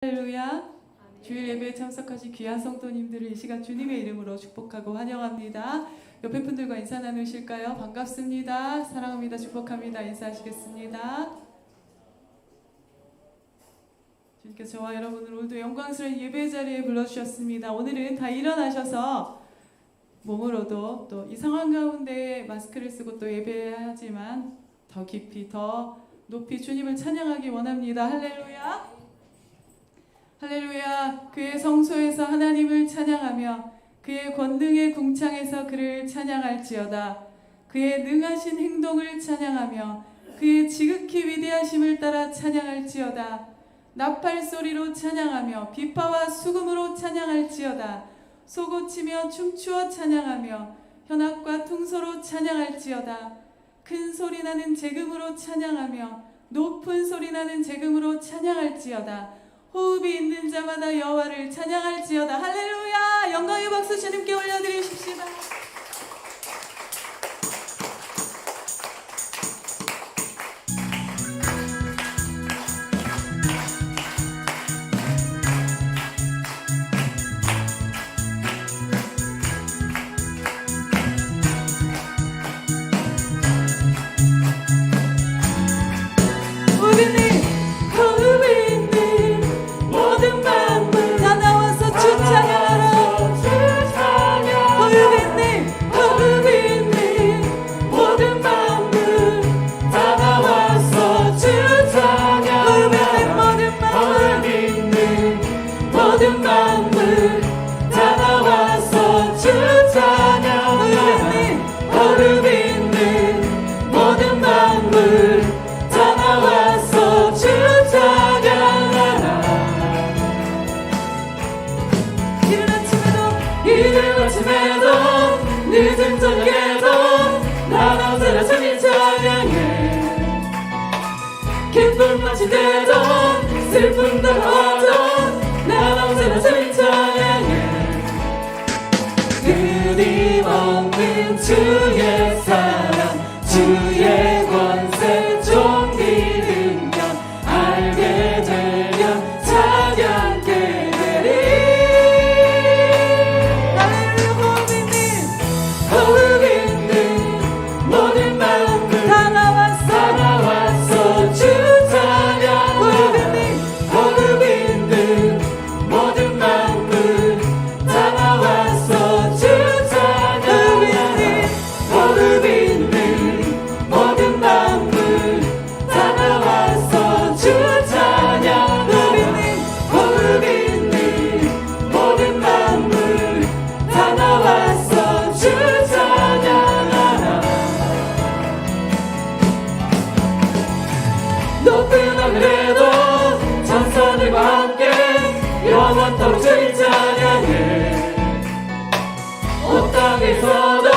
할렐루야. 주일 예배에 참석하신 귀한 성도님들을 이 시간 주님의 이름으로 축복하고 환영합니다. 옆에 분들과 인사 나누실까요? 반갑습니다. 사랑합니다. 축복합니다. 인사하시겠습니다. 주님께서 저와 여러분을 오늘도 영광스러운 예배 자리에 불러주셨습니다. 오늘은 다 일어나셔서 몸으로도 또 이 상황 가운데 마스크를 쓰고 또 예배하지만 더 깊이 더 높이 주님을 찬양하기 원합니다. 할렐루야. 할렐루야. 그의 성소에서 하나님을 찬양하며 그의 권능의 궁창에서 그를 찬양할지어다. 그의 능하신 행동을 찬양하며 그의 지극히 위대하심을 따라 찬양할지어다. 나팔 소리로 찬양하며 비파와 수금으로 찬양할지어다. 소고치며 춤추어 찬양하며 현악과 퉁소로 찬양할지어다. 큰 소리 나는 재금으로 찬양하며 높은 소리 나는 재금으로 찬양할지어다. 호흡이 있는 자마다 여호와를 찬양할지어다. 할렐루야. 영광의 박수 주님께 올려드리십시다. 늦은 저녁에도 나 혼자라 주님 찬양해. 기쁨 넘치대도 슬픔 다가와도 나 혼자라 주님 찬양해. 끊임없는 주의 사랑 주의 권세 종기 능력 알게 되면 찬양케 되리. 높은 하늘에도 천사들과 함께 영원토록 주님 찬양해. 온 땅에서도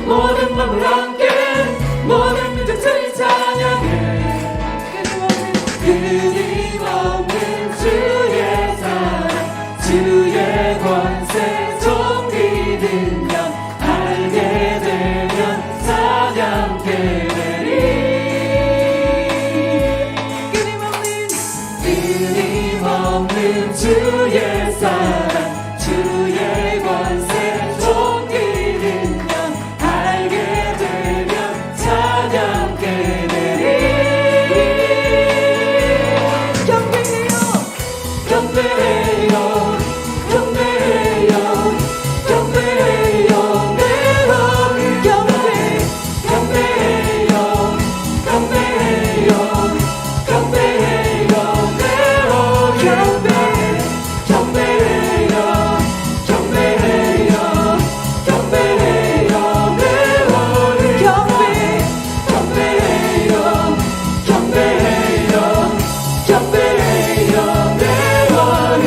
모든 만물 함께 모든 민족 주님 찬양해. 끊임없는 주의 사랑 주의 권세 종기 능력 알게 되면 찬양케 되리. 끊임없는 주의 사랑 주의 권세 종기 능력 알게 되면 찬양케 되리. 경배해요 경배해요 경배해요 경배해요 내 마음 경배 경배해요 경배해요 경배해요 경배해요 내 머리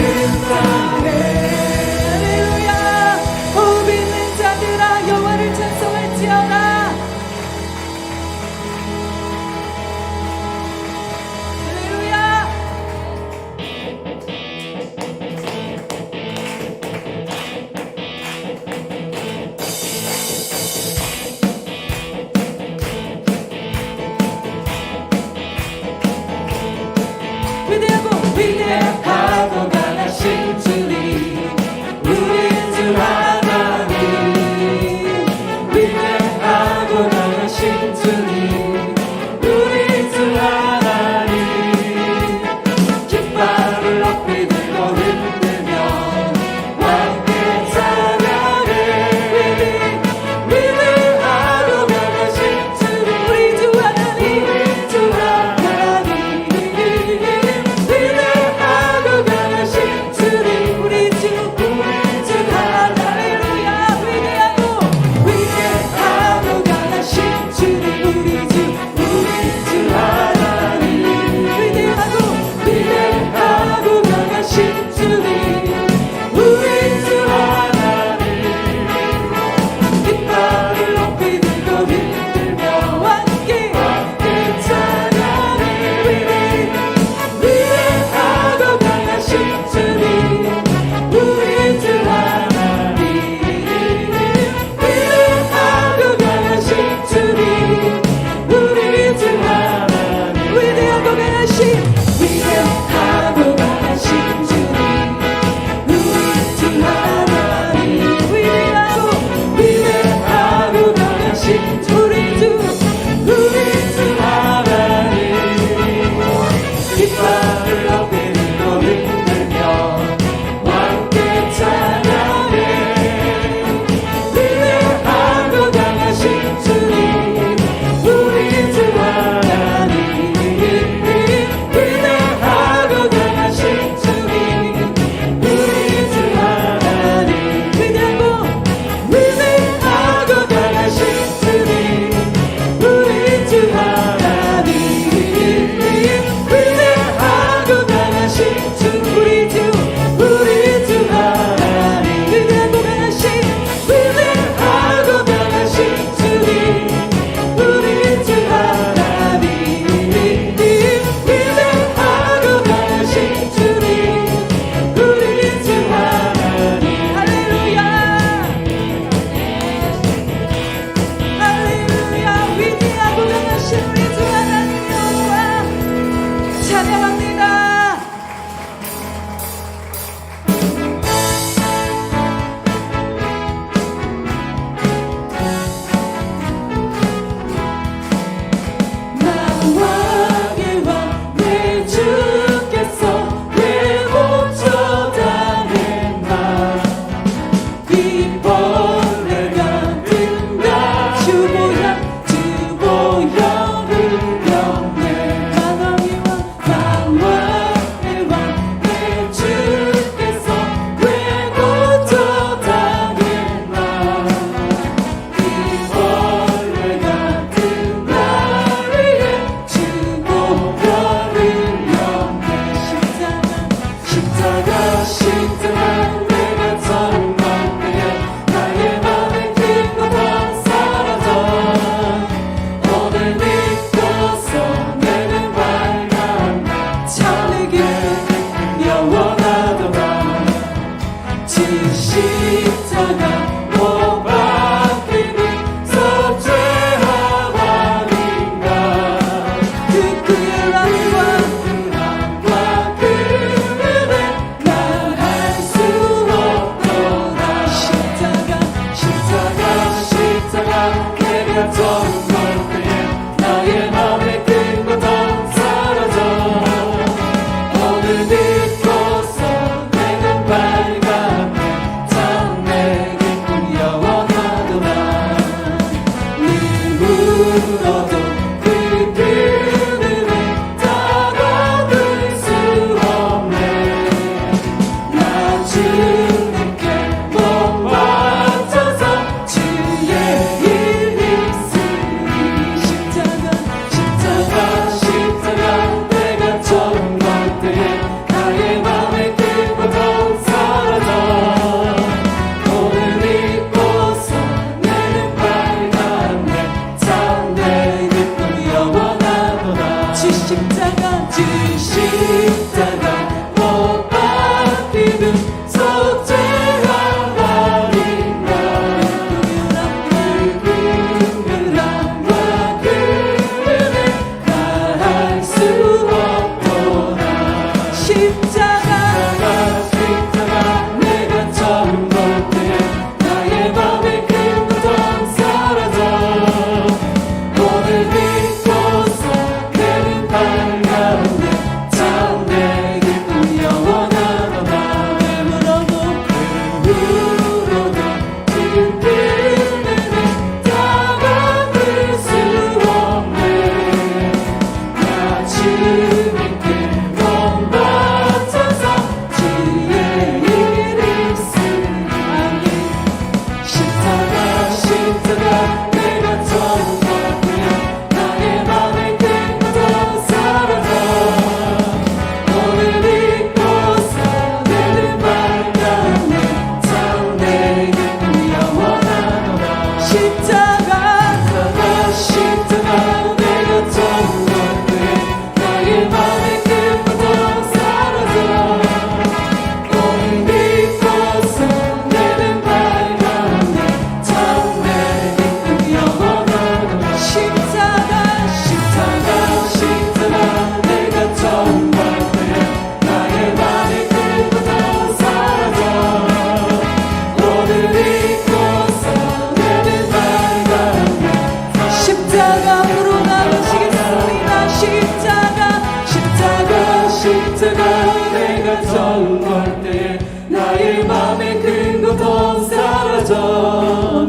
마음 걸 때 나의 맘의 큰 고통 사라져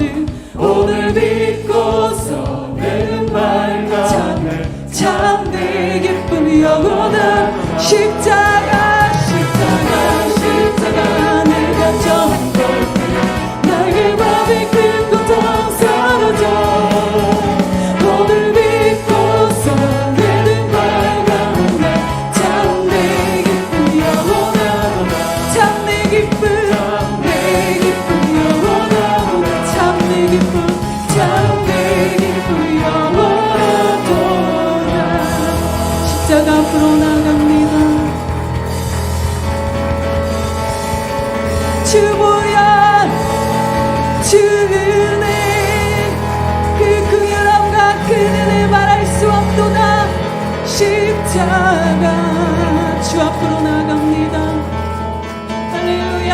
오늘 믿고서 내는 밝아내 참 내 기쁨 영원한 십자가 내가 정 나의 맘의 큰 고통 사라져 오늘 믿고서 내는 밝아내 참 내 기쁨 영원하구나 참 내 기쁨 영원하구나 참 내 기쁨 영원하구나 십자가 앞으로 나갑니다 주 보혈 주 은혜 그 긍휼함과 그 은혜 말할 수 없도다 십자가 주 앞으로 나갑니다 할렐루야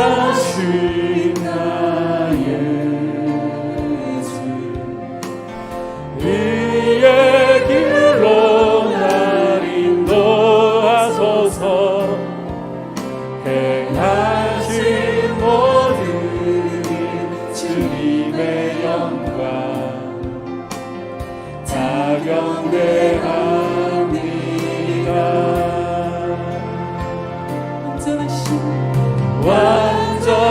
완전하신 나의 주 의의 길로 날 인도하소서 행하신 모든 주님의 영광 다 경배합니다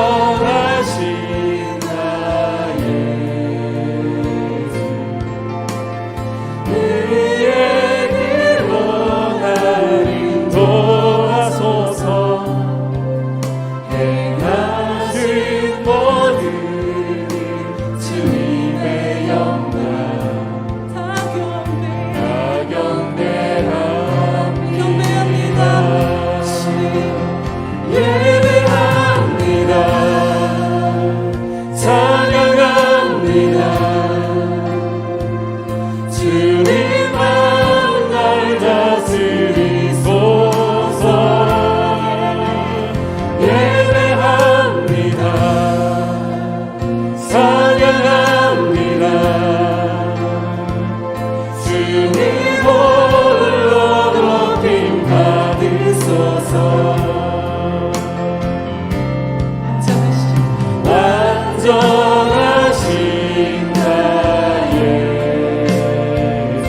완전하신 나의 주 의의 길로 날 인도하소서 행하신 모든 주님의 영광 다 경배합니다 예배합니다 찬양합니다 주님만 날 다스리소서 예배합니다 찬양합니다 주님 홀로 높임 받으소서 완전하신 나의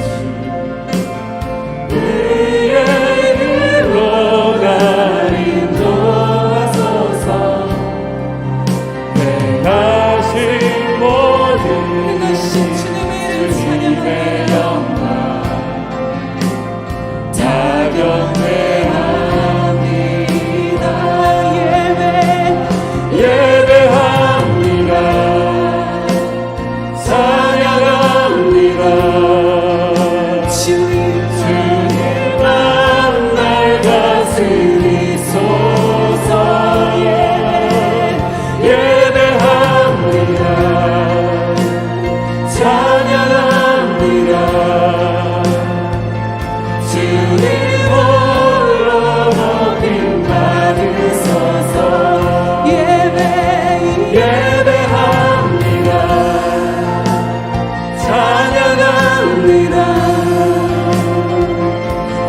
주 의의 길로 날 인도하소서 행하신 모든 주님의 영광 다 경배합니다 예배합니다 찬양합니다 주님만 날 다스리소서 예배합니다 찬양합니다 주님 홀로 높임 받으소서 예배합니다 찬양합니다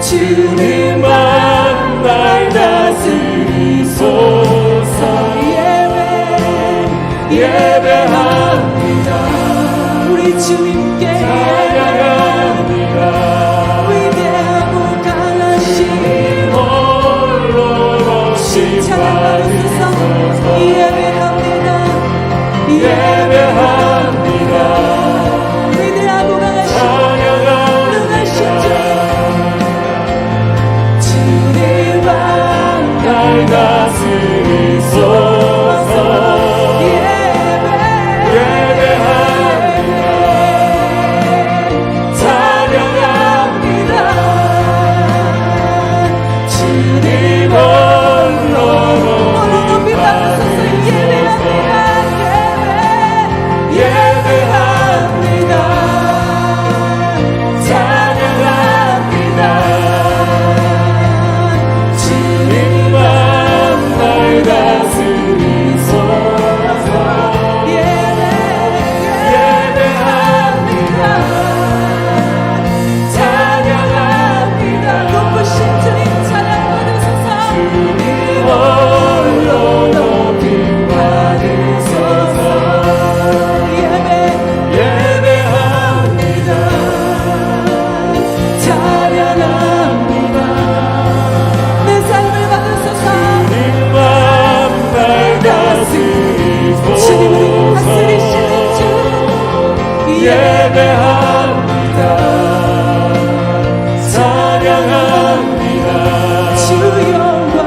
주님만 날 다스리소서 예배합니다 우리 주님께 찬양합니다 위대하고 강하신 홀로 높임 찬양받으소서 예배합니다 예배합니다 위대하고 강하신 주님만 날 다스리소서 예배합니다 찬양합니다. 주 영광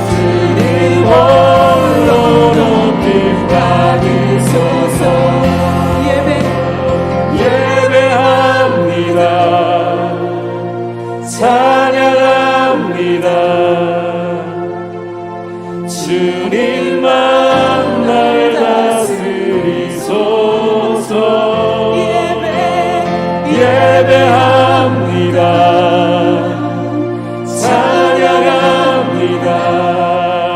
주님 홀로 높임 받으소서. 예배합니다. 찬양합니다. 주님만 날 다스리소서. 예배합니다. 찬양합니다.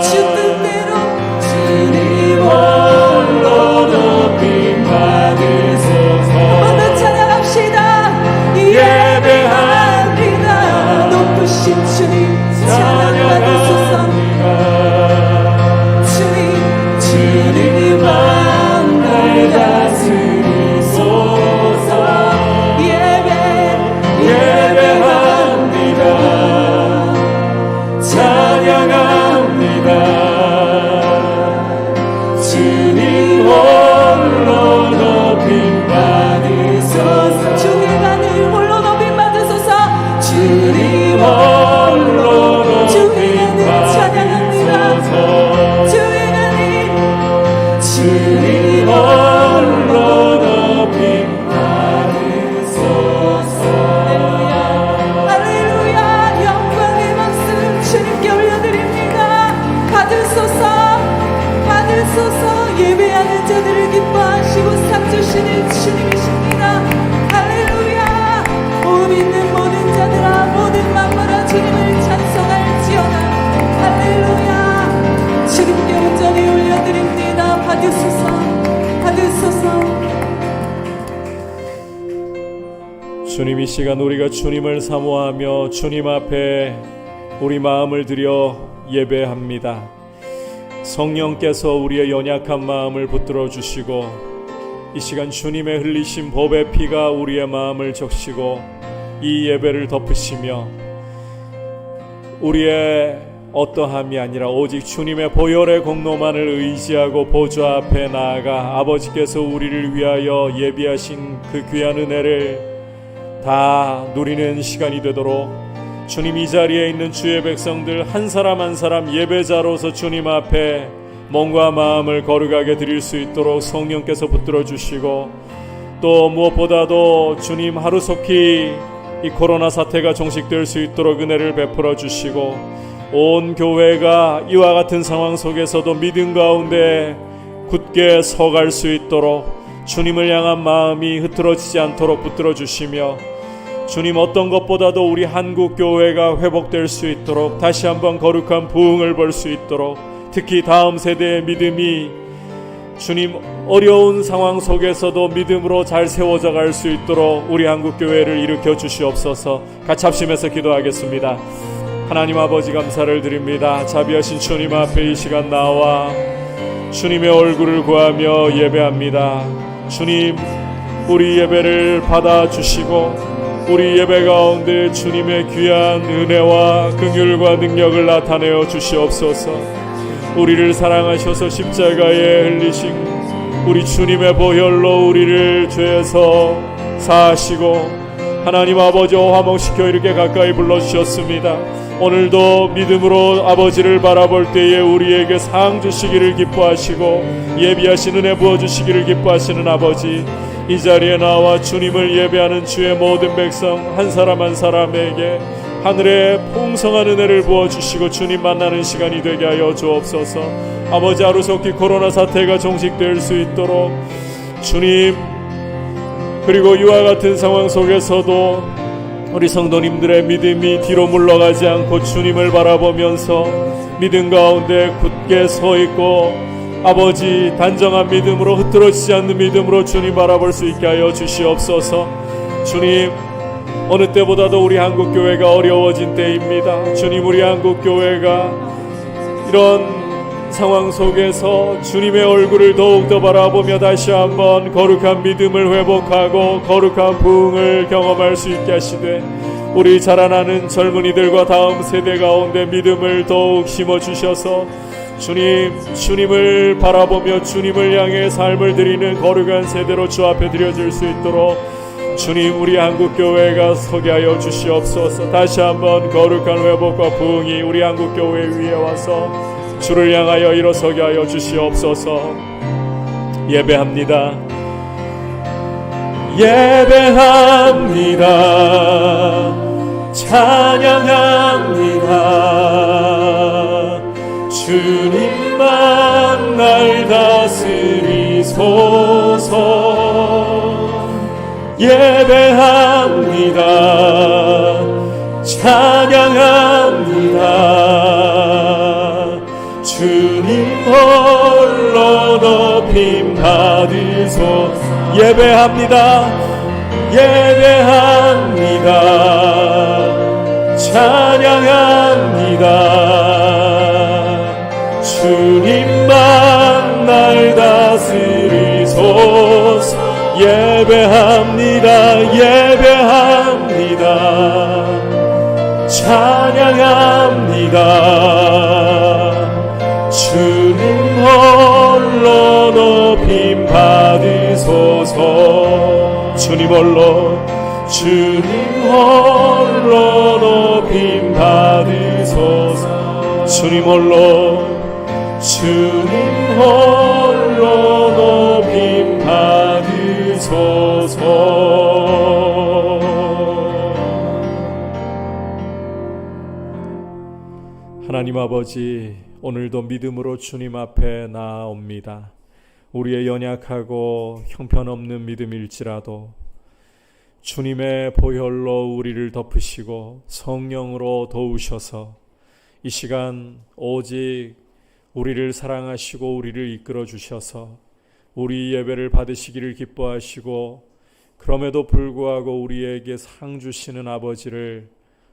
주 뜻대로 주님 홀로 높임 받으소서. 한번 찬양합시다. 예배합니다. 높으신 주님 찬양받으소서. 주님만 날 다스리소서. 예배합니다. 찬양합니다. 주님 홀로 높임 받으소서. 주님 하늘 홀로 높임 받으소서. 주님 홀로 높임 받으소서. 주님 홀로 높임 받으소서. 할렐루야. 영광의 박수 주님께 올려드립니다. 받으소서. 예배하는 자들을 기뻐하시고 상 주시는 주님이십니다. 할렐루야. 호흡 있는 모든 자들아, 모든 만물아 주님을 찬송할지어다. 할렐루야. 주님께 온전히 올려드립니다. 받으소서. 주님, 이 시간 우리가 주님을 사모하며 주님 앞에 우리 마음을 들여 예배합니다. 성령께서 우리의 연약한 마음을 붙들어 주시고 이 시간 주님의 흘리신 법의 피가 우리의 마음을 적시고 이 예배를 덮으시며 우리의 어떠함이 아니라 오직 주님의 보혈의 공로만을 의지하고 보좌 앞에 나아가 아버지께서 우리를 위하여 예비하신 그 귀한 은혜를 다 누리는 시간이 되도록 주님, 이 자리에 있는 주의 백성들 한 사람 한 사람 예배자로서 주님 앞에 몸과 마음을 거룩하게 드릴 수 있도록 성령께서 붙들어 주시고, 또 무엇보다도 주님 하루속히 이 코로나 사태가 종식될 수 있도록 은혜를 베풀어 주시고, 온 교회가 이와 같은 상황 속에서도 믿음 가운데 굳게 서갈 수 있도록 주님을 향한 마음이 흐트러지지 않도록 붙들어 주시며, 주님 어떤 것보다도 우리 한국 교회가 회복될 수 있도록 다시 한번 거룩한 부흥을 볼 수 있도록, 특히 다음 세대의 믿음이 주님 어려운 상황 속에서도 믿음으로 잘 세워져 갈 수 있도록 우리 한국 교회를 일으켜 주시옵소서. 같이 합심해서 기도하겠습니다. 하나님 아버지, 감사를 드립니다. 자비하신 주님 앞에 이 시간 나와 주님의 얼굴을 구하며 예배합니다. 주님, 우리 예배를 받아주시고 우리 예배 가운데 주님의 귀한 은혜와 긍휼과 능력을 나타내어 주시옵소서. 우리를 사랑하셔서 십자가에 흘리신 우리 주님의 보혈로 우리를 죄에서 사하시고 하나님 아버지와 화목시켜 이렇게 가까이 불러주셨습니다. 오늘도 믿음으로 아버지를 바라볼 때에 우리에게 상 주시기를 기뻐하시고 예비하신 은혜 부어주시기를 기뻐하시는 아버지, 이 자리에 나와 주님을 예배하는 주의 모든 백성 한 사람 한 사람에게 하늘의 풍성한 은혜를 부어주시고 주님 만나는 시간이 되게 하여 주옵소서. 아버지, 하루속히 코로나 사태가 종식될 수 있도록 주님, 그리고 이와 같은 상황 속에서도 우리 성도님들의 믿음이 뒤로 물러가지 않고 주님을 바라보면서 믿음 가운데 굳게 서 있고 아버지, 단정한 믿음으로 흐트러지지 않는 믿음으로 주님 바라볼 수 있게 하여 주시옵소서. 주님, 어느 때보다도 우리 한국교회가 어려워진 때입니다. 주님, 우리 한국교회가 이런 상황 속에서 주님의 얼굴을 더욱더 바라보며 다시 한번 거룩한 믿음을 회복하고 거룩한 부흥을 경험할 수 있게 하시되, 우리 자라나는 젊은이들과 다음 세대 가운데 믿음을 더욱 심어주셔서 주님을 바라보며 주님을 향해 삶을 드리는 거룩한 세대로 주 앞에 드려질 수 있도록 주님, 우리 한국교회가 서게 하여 주시옵소서. 다시 한번 거룩한 회복과 부흥이 우리 한국교회 위에 와서 주를 향하여 일어서게 하여 주시옵소서. 예배합니다. 예배합니다. 찬양합니다. 주님만 날 다스리소서. 예배합니다. 찬양합니다. 주님 홀로 높임 받으소서. 예배합니다. 예배합니다. 찬양합니다. 주님만 날 다스리소서. 예배합니다. 예배합니다. 찬양합니다. 주님 홀로 높임 받으소서. 주님 홀로 높임 받으소서. 주님 홀로 높임 받으소서. 하나님 아버지, 오늘도 믿음으로 주님 앞에 나아옵니다. 우리의 연약하고 형편없는 믿음일지라도 주님의 보혈로 우리를 덮으시고 성령으로 도우셔서 이 시간 오직 우리를 사랑하시고 우리를 이끌어 주셔서 우리 예배를 받으시기를 기뻐하시고, 그럼에도 불구하고 우리에게 상 주시는 아버지를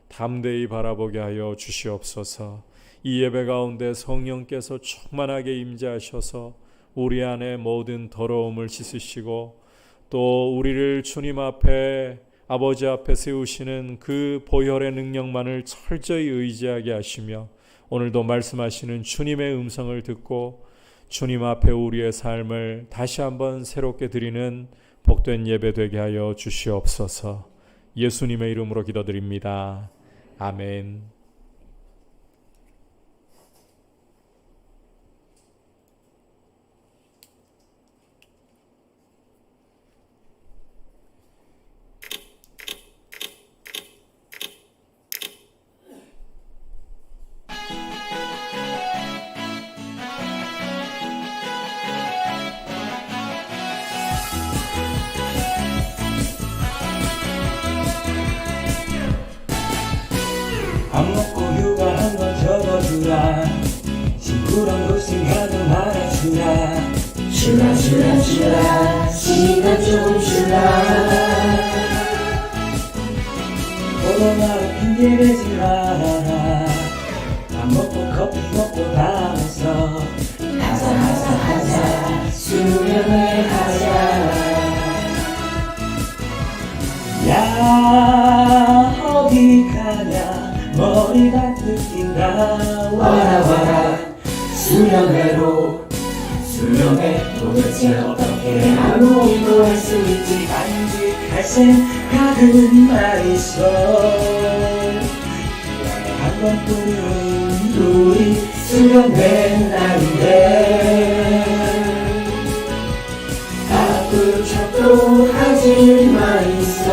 담대히 바라보게 하여 주시옵소서. 이 예배 가운데 성령께서 충만하게 임재하셔서 우리 안에 모든 더러움을 씻으시고, 또 우리를 주님 앞에, 아버지 앞에 세우시는 그 보혈의 능력만을 철저히 의지하게 하시며, 오늘도 말씀하시는 주님의 음성을 듣고 주님 앞에 우리의 삶을 다시 한번 새롭게 드리는 복된 예배 되게 하여 주시옵소서. 예수님의 이름으로 기도드립니다. 아멘. 밥 먹고 휴가 한 번 적어주라. 친구랑 웃으면도 말아주라. 주라 시간 좀 주라. 코로나로 핑계대지 말아라. 밥 먹고 커피 먹고 다음에서 하자 수련회 하자. 야 어디 가냐 머리가 뜯긴다. 와라 수련회 도대체 어떻게 하고 이동할 수 있지. 간직할 생각은 말이소. 한 번뿐인 우리 수련회 날인데 앞으로 척도 하지 마이소.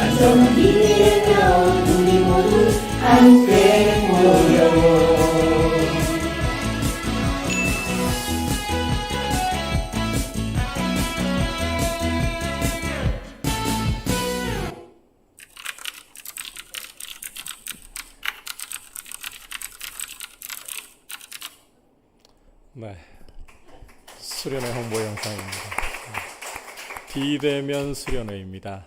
안전한 미래면 우리 모두 함께 모여. 네, 수련회 홍보 영상입니다. 비대면 수련회입니다.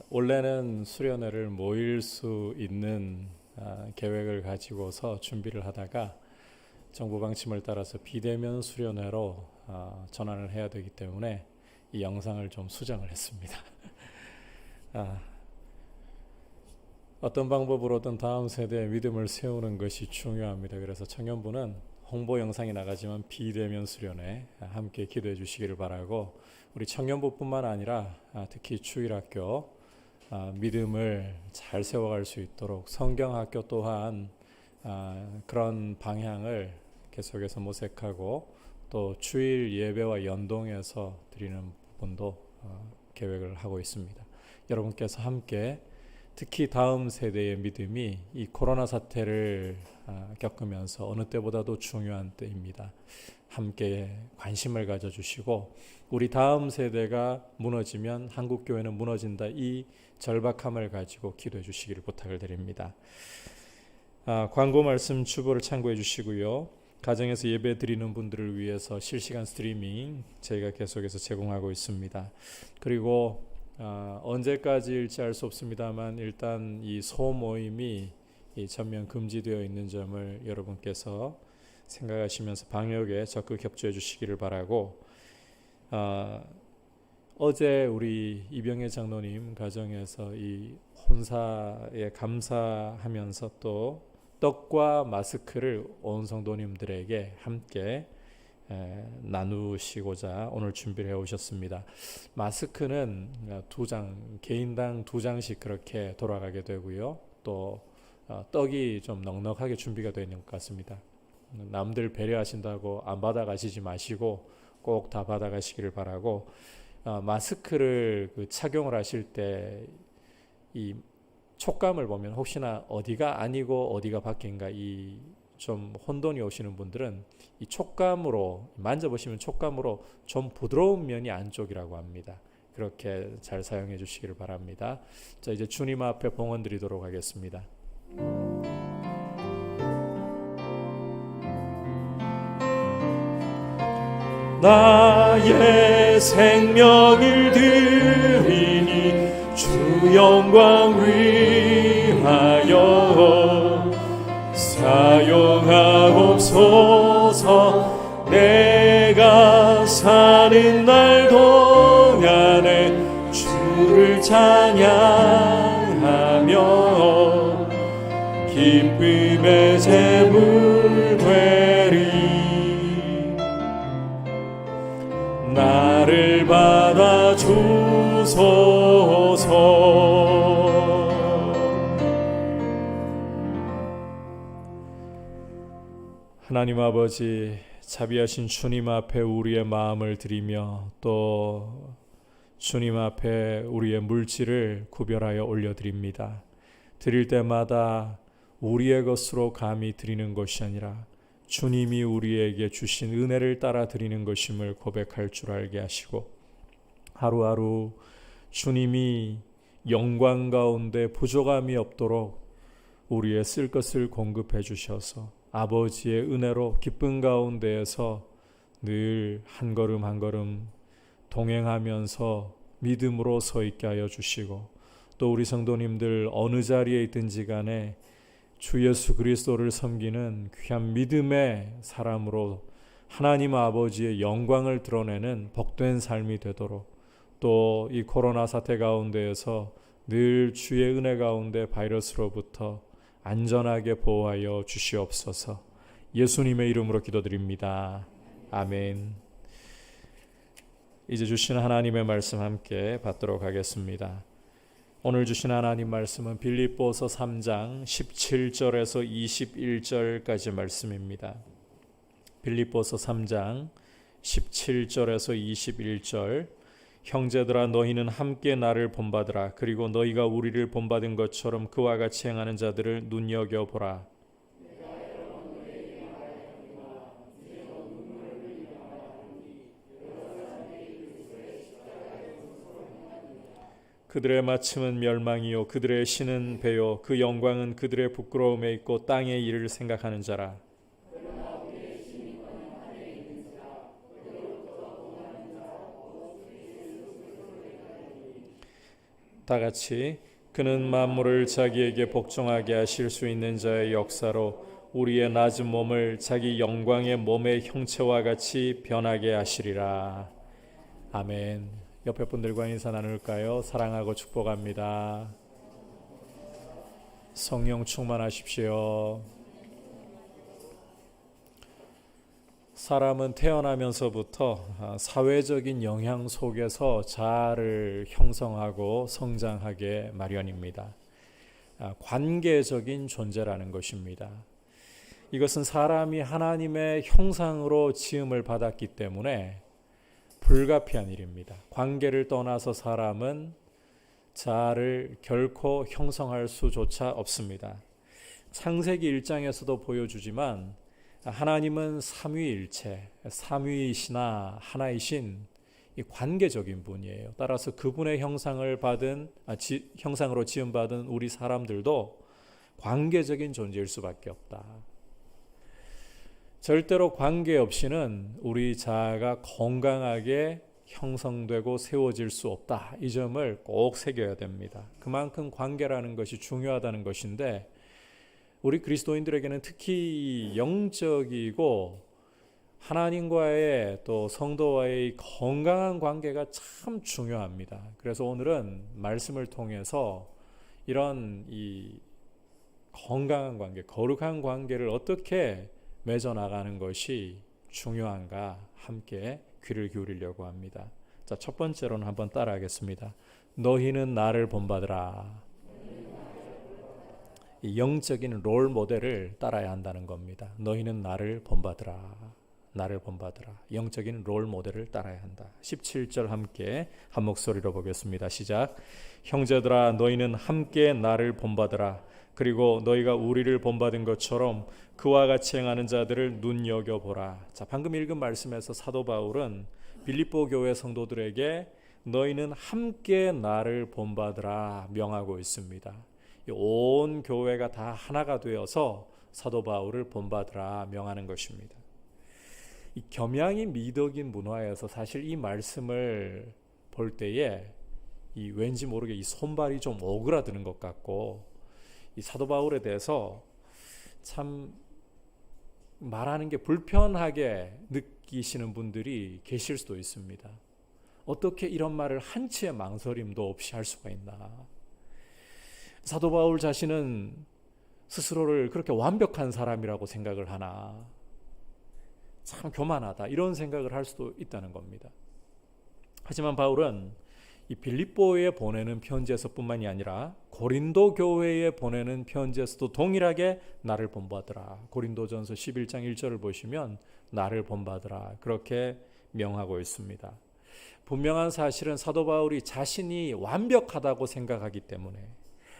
원래는 수련회를 모일 수 있는 계획을 가지고서 준비를 하다가 정부 방침을 따라서 비대면 수련회로 전환을 해야 되기 때문에 이 영상을 좀 수정을 했습니다. 어떤 방법으로든 다음 세대의 믿음을 세우는 것이 중요합니다. 그래서 청년부는 홍보 영상이 나가지만 비대면 수련회 함께 기도해 주시기를 바라고, 우리 청년부뿐만 아니라 특히 주일학교 믿음을 잘 세워갈 수 있도록 성경학교 또한 그런 방향을 계속해서 모색하고, 또 주일 예배와 연동해서 드리는 부분도 계획을 하고 있습니다. 여러분께서 함께 특히 다음 세대의 믿음이 이 코로나 사태를 겪으면서 어느 때보다도 중요한 때입니다. 함께 관심을 가져주시고, 우리 다음 세대가 무너지면 한국교회는 무너진다, 이 절박함을 가지고 기도해 주시기를 부탁을 드립니다. 광고 말씀 주보를 참고해 주시고요. 가정에서 예배 드리는 분들을 위해서 실시간 스트리밍 저희가 계속해서 제공하고 있습니다. 그리고 언제까지일지 알 수 없습니다만 일단 이 소모임이 전면 금지되어 있는 점을 여러분께서 생각하시면서 방역에 적극 협조해 주시기를 바라고, 어제 우리 이병혜 장로님 가정에서 이 혼사에 감사하면서 또 떡과 마스크를 온 성도님들에게 함께 나누시고자 오늘 준비를 해오셨습니다. 마스크는 개인당 2장씩 그렇게 돌아가게 되고요. 또 떡이 좀 넉넉하게 준비가 되어 있는 것 같습니다. 남들 배려하신다고 안 받아가시지 마시고 꼭 다 받아가시기를 바라고, 마스크를 착용을 하실 때 이 촉감을 보면 혹시나 어디가 아니고 어디가 밖인가 이 좀 혼돈이 오시는 분들은 이 촉감으로 만져보시면 촉감으로 좀 부드러운 면이 안쪽이라고 합니다. 그렇게 잘 사용해 주시기를 바랍니다. 자, 이제 주님 앞에 봉헌 드리도록 하겠습니다. 나의 생명을 드리니 주 영광 위하여 사용하옵소서. 내가 사는 날 동안에 주를 찬양하며 기쁨의 제물 되리. 나를 받아 주소서. 하나님 아버지, 자비하신 주님 앞에 우리의 마음을 드리며 또 주님 앞에 우리의 물질을 구별하여 올려드립니다. 드릴 때마다 우리의 것으로 감히 드리는 것이 아니라 주님이 우리에게 주신 은혜를 따라 드리는 것임을 고백할 줄 알게 하시고, 하루하루 주님이 영광 가운데 부족함이 없도록 우리의 쓸 것을 공급해 주셔서 아버지의 은혜로 기쁨 가운데에서 늘 한 걸음 한 걸음 동행하면서 믿음으로 서 있게 하여 주시고, 또 우리 성도님들 어느 자리에 있든지 간에 주 예수 그리스도를 섬기는 귀한 믿음의 사람으로 하나님 아버지의 영광을 드러내는 복된 삶이 되도록, 또 이 코로나 사태 가운데에서 늘 주의 은혜 가운데 바이러스로부터 안전하게 보호하여 주시옵소서. 예수님의 이름으로 기도드립니다. 아멘. 이제 주신 하나님의 말씀 함께 받도록 하겠습니다. 오늘 주신 하나님 말씀은 빌립보서 3장 17절에서 21절까지 말씀입니다. 빌립보서 3장 17절에서 21절. 형제들아, 너희는 함께 나를 본받으라. 그리고 너희가 우리를 본받은 것처럼 그와 같이 행하는 자들을 눈여겨보라. 그들의 마침은 멸망이요 그들의 신은 배요 그 영광은 그들의 부끄러움에 있고 땅의 일을 생각하는 자라. 다같이 그는 만물을 자기에게 복종하게 하실 수 있는 자의 역사로 우리의 낮은 몸을 자기 영광의 몸의 형체와 같이 변하게 하시리라. 아멘. 옆에 분들과 인사 나눌까요? 사랑하고 축복합니다. 성령 충만하십시오. 사람은 태어나면서부터 사회적인 영향 속에서 자아를 형성하고 성장하게 마련입니다. 관계적인 존재라는 것입니다. 이것은 사람이 하나님의 형상으로 지음을 받았기 때문에 불가피한 일입니다. 관계를 떠나서 사람은 자아를 결코 형성할 수조차 없습니다. 창세기 1장에서도 보여주지만 하나님은 삼위일체, 삼위이시나 하나이신 이 관계적인 분이에요. 따라서 그분의 형상으로 지음받은 우리 사람들도 관계적인 존재일 수밖에 없다. 절대로 관계 없이는 우리 자아가 건강하게 형성되고 세워질 수 없다. 이 점을 꼭 새겨야 됩니다. 그만큼 관계라는 것이 중요하다는 것인데 우리 그리스도인들에게는 특히 영적이고 하나님과의 또 성도와의 건강한 관계가 참 중요합니다. 그래서 오늘은 말씀을 통해서 이런 이 건강한 관계, 거룩한 관계를 어떻게 맺어나가는 것이 중요한가 함께 귀를 기울이려고 합니다. 자, 첫 번째로는 한번 따라하겠습니다. 너희는 나를 본받으라. 이 영적인 롤 모델을 따라야 한다는 겁니다. 너희는 나를 본받으라. 나를 본받으라. 영적인 롤 모델을 따라야 한다. 17절 함께 한 목소리로 보겠습니다. 시작. 형제들아 너희는 함께 나를 본받으라. 그리고 너희가 우리를 본받은 것처럼 그와 같이 행하는 자들을 눈여겨보라. 자, 방금 읽은 말씀에서 사도 바울은 빌립보 교회 성도들에게 너희는 함께 나를 본받으라 명하고 있습니다. 온 교회가 다 하나가 되어서 사도 바울을 본받으라 명하는 것입니다. 이 겸양이 미덕인 문화에서 사실 이 말씀을 볼 때에 이 왠지 모르게 이 손발이 좀 오그라드는 것 같고 이 사도 바울에 대해서 참 말하는 게 불편하게 느끼시는 분들이 계실 수도 있습니다. 어떻게 이런 말을 한치의 망설임도 없이 할 수가 있나? 사도 바울 자신은 스스로를 그렇게 완벽한 사람이라고 생각을 하나? 참 교만하다 이런 생각을 할 수도 있다는 겁니다. 하지만 바울은 이 빌립보에 보내는 편지에서뿐만이 아니라 고린도 교회에 보내는 편지에서도 동일하게 나를 본받으라. 고린도전서 11장 1절을 보시면 나를 본받으라 그렇게 명하고 있습니다. 분명한 사실은 사도 바울이 자신이 완벽하다고 생각하기 때문에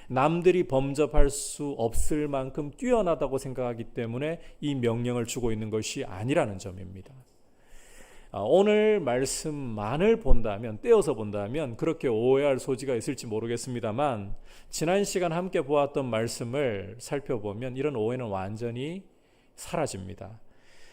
남들이 범접할 수 없을 만큼 뛰어나다고 생각하기 때문에 이 명령을 주고 있는 것이 아니라는 점입니다. 오늘 말씀만을 본다면, 떼어서 본다면 그렇게 오해할 소지가 있을지 모르겠습니다만 지난 시간 함께 보았던 말씀을 살펴보면 이런 오해는 완전히 사라집니다.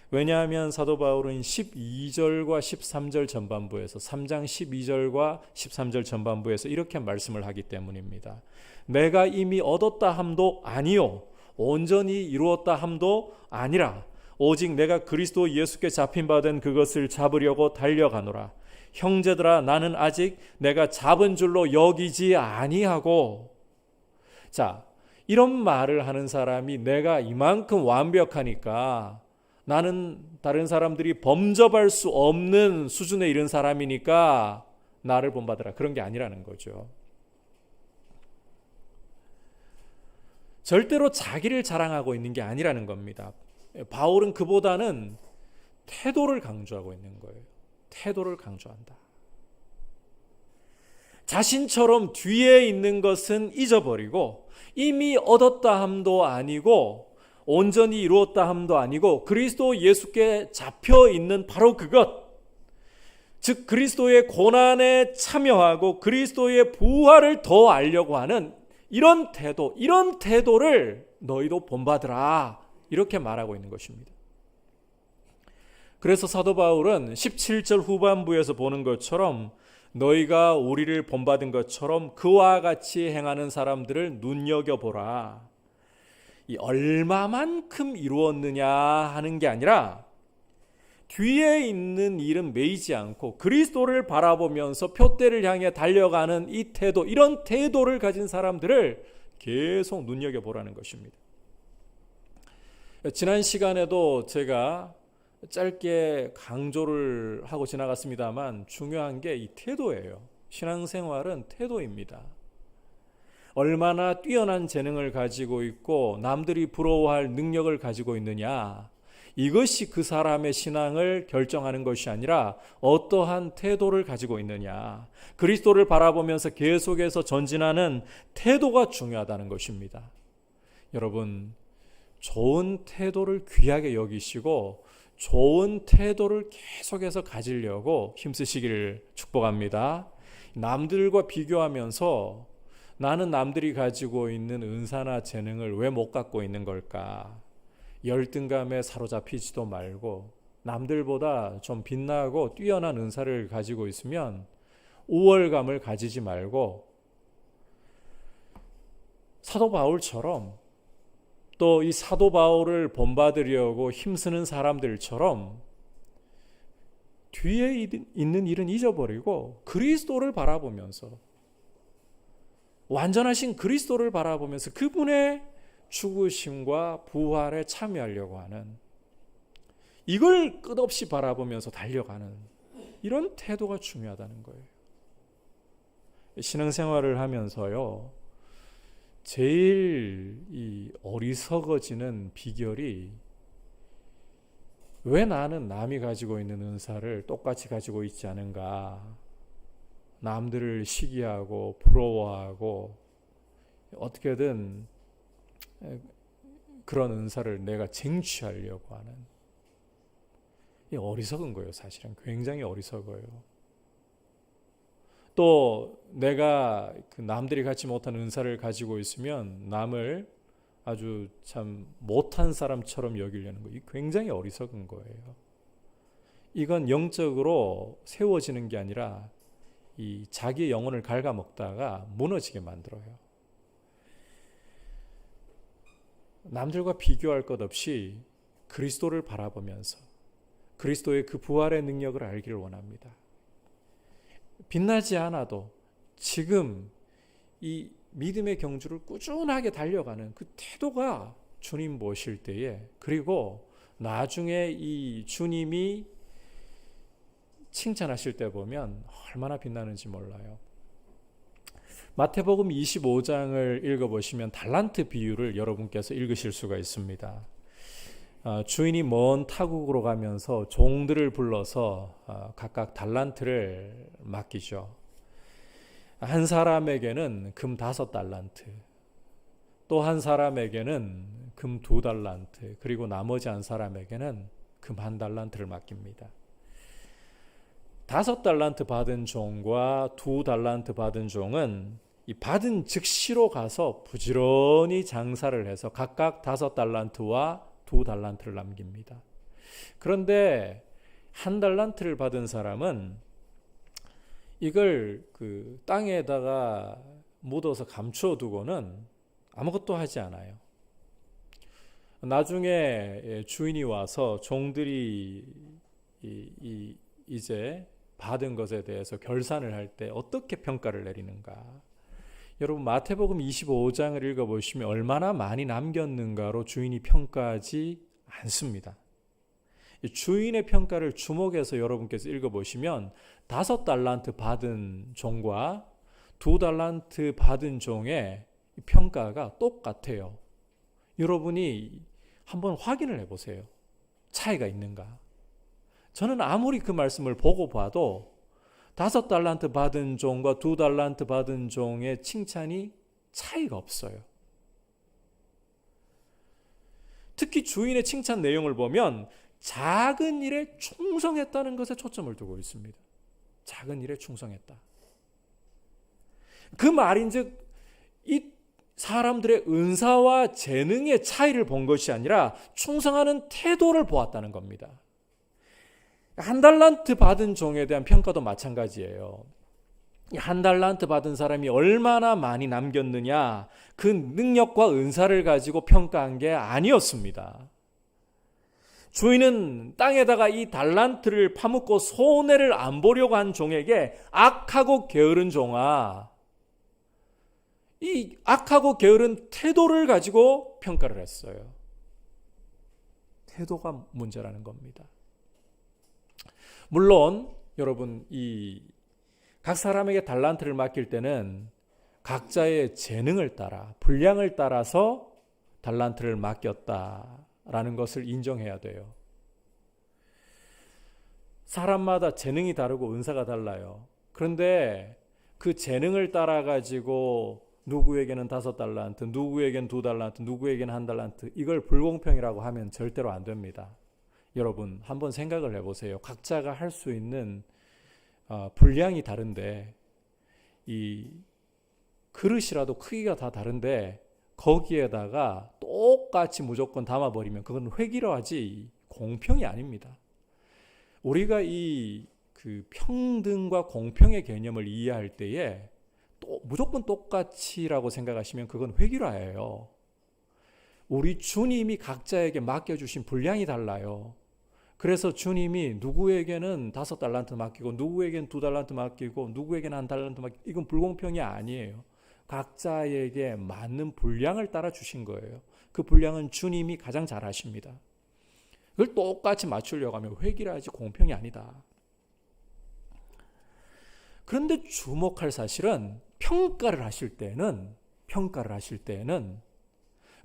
왜냐하면 사도 바울은 12절과 13절 전반부에서 3장 12절과 13절 전반부에서 이렇게 말씀을 하기 때문입니다. 내가 이미 얻었다 함도 아니요 온전히 이루었다 함도 아니라 오직 내가 그리스도 예수께 잡힌 바 된 그것을 잡으려고 달려가노라. 형제들아 나는 아직 내가 잡은 줄로 여기지 아니하고. 자, 이런 말을 하는 사람이 내가 이만큼 완벽하니까 나는 다른 사람들이 범접할 수 없는 수준에 이른 사람이니까 나를 본받으라. 그런 게 아니라는 거죠. 절대로 자기를 자랑하고 있는 게 아니라는 겁니다. 바울은 그보다는 태도를 강조하고 있는 거예요. 태도를 강조한다. 자신처럼 뒤에 있는 것은 잊어버리고 이미 얻었다 함도 아니고 온전히 이루었다 함도 아니고 그리스도 예수께 잡혀 있는 바로 그것, 즉 그리스도의 고난에 참여하고 그리스도의 부활을 더 알려고 하는 이런 태도, 이런 태도를 너희도 본받으라 이렇게 말하고 있는 것입니다. 그래서 사도 바울은 17절 후반부에서 보는 것처럼 너희가 우리를 본받은 것처럼 그와 같이 행하는 사람들을 눈여겨보라. 이 얼마만큼 이루었느냐 하는 게 아니라 뒤에 있는 일은 매이지 않고 그리스도를 바라보면서 표대를 향해 달려가는 이 태도, 이런 태도를 가진 사람들을 계속 눈여겨보라는 것입니다. 지난 시간에도 제가 짧게 강조를 하고 지나갔습니다만 중요한 게 이 태도예요. 신앙생활은 태도입니다. 얼마나 뛰어난 재능을 가지고 있고 남들이 부러워할 능력을 가지고 있느냐, 이것이 그 사람의 신앙을 결정하는 것이 아니라 어떠한 태도를 가지고 있느냐, 그리스도를 바라보면서 계속해서 전진하는 태도가 중요하다는 것입니다. 여러분, 좋은 태도를 귀하게 여기시고 좋은 태도를 계속해서 가지려고 힘쓰시기를 축복합니다. 남들과 비교하면서 나는 남들이 가지고 있는 은사나 재능을 왜 못 갖고 있는 걸까? 열등감에 사로잡히지도 말고 남들보다 좀 빛나고 뛰어난 은사를 가지고 있으면 우월감을 가지지 말고 사도 바울처럼, 또 이 사도 바울을 본받으려고 힘쓰는 사람들처럼 뒤에 있는 일은 잊어버리고 그리스도를 바라보면서, 완전하신 그리스도를 바라보면서 그분의 죽으심과 부활에 참여하려고 하는, 이걸 끝없이 바라보면서 달려가는 이런 태도가 중요하다는 거예요. 신앙생활을 하면서요, 제일 이 어리석어지는 비결이, 왜 나는 남이 가지고 있는 은사를 똑같이 가지고 있지 않은가, 남들을 시기하고 부러워하고 어떻게든 그런 은사를 내가 쟁취하려고 하는, 이 어리석은 거예요. 사실은 굉장히 어리석어요. 또 내가 그 남들이 갖지 못한 은사를 가지고 있으면 남을 아주 참 못한 사람처럼 여기려는 거, 이 굉장히 어리석은 거예요. 이건 영적으로 세워지는 게 아니라 이 자기의 영혼을 갉아먹다가 무너지게 만들어요. 남들과 비교할 것 없이 그리스도를 바라보면서 그리스도의 그 부활의 능력을 알기를 원합니다. 빛나지 않아도 지금 이 믿음의 경주를 꾸준하게 달려가는 그 태도가 주님 보실 때에, 그리고 나중에 이 주님이 칭찬하실 때 보면 얼마나 빛나는지 몰라요. 마태복음 25장을 읽어보시면 달란트 비유를 여러분께서 읽으실 수가 있습니다. 주인이 먼 타국으로 가면서 종들을 불러서 각각 달란트를 맡기죠. 한 사람에게는 금 5달란트, 또 한 사람에게는 금 2달란트, 그리고 나머지 한 사람에게는 금 1달란트를 맡깁니다. 5달란트 받은 종과 2달란트 받은 종은 이 받은 즉시로 가서 부지런히 장사를 해서 각각 5달란트와 2달란트를 남깁니다. 그런데 1달란트를 받은 사람은 이걸 그 땅에다가 묻어서 감추어 두고는 아무것도 하지 않아요. 나중에 주인이 와서 종들이 이제 받은 것에 대해서 결산을 할 때 어떻게 평가를 내리는가? 여러분, 마태복음 25장을 읽어보시면 얼마나 많이 남겼는가로 주인이 평가하지 않습니다. 주인의 평가를 주목해서 여러분께서 읽어보시면 5달란트 받은 종과 2달란트 받은 종의 평가가 똑같아요. 여러분이 한번 확인을 해보세요. 차이가 있는가? 저는 아무리 그 말씀을 보고 봐도 5달란트 받은 종과 2달란트 받은 종의 칭찬이 차이가 없어요. 특히 주인의 칭찬 내용을 보면 작은 일에 충성했다는 것에 초점을 두고 있습니다. 작은 일에 충성했다. 그 말인즉 이 사람들의 은사와 재능의 차이를 본 것이 아니라 충성하는 태도를 보았다는 겁니다. 1달란트 받은 종에 대한 평가도 마찬가지예요. 1달란트 받은 사람이 얼마나 많이 남겼느냐, 그 능력과 은사를 가지고 평가한 게 아니었습니다. 주인은 땅에다가 이 달란트를 파묻고 손해를 안 보려고 한 종에게 악하고 게으른 종아, 이 악하고 게으른 태도를 가지고 평가를 했어요. 태도가 문제라는 겁니다. 물론 여러분, 이 각 사람에게 달란트를 맡길 때는 각자의 재능을 따라, 분량을 따라서 달란트를 맡겼다라는 것을 인정해야 돼요. 사람마다 재능이 다르고 은사가 달라요. 그런데 그 재능을 따라 가지고 누구에게는 5달란트, 누구에게는 2달란트, 누구에게는 1달란트, 이걸 불공평이라고 하면 절대로 안 됩니다. 여러분, 한번 생각을 해보세요. 각자가 할 수 있는 분량이 다른데, 이 그릇이라도 크기가 다 다른데 거기에다가 똑같이 무조건 담아버리면 그건 획일화하지 공평이 아닙니다. 우리가 그 평등과 공평의 개념을 이해할 때에 또 무조건 똑같이라고 생각하시면 그건 획일화예요. 우리 주님이 각자에게 맡겨주신 분량이 달라요. 그래서 주님이 누구에게는 5달란트 맡기고 누구에게는 2달란트 맡기고 누구에게는 1달란트 맡기고, 이건 불공평이 아니에요. 각자에게 맞는 분량을 따라 주신 거예요. 그 분량은 주님이 가장 잘 아십니다. 그걸 똑같이 맞추려고 하면 획일화하지 공평이 아니다. 그런데 주목할 사실은 평가를 하실 때는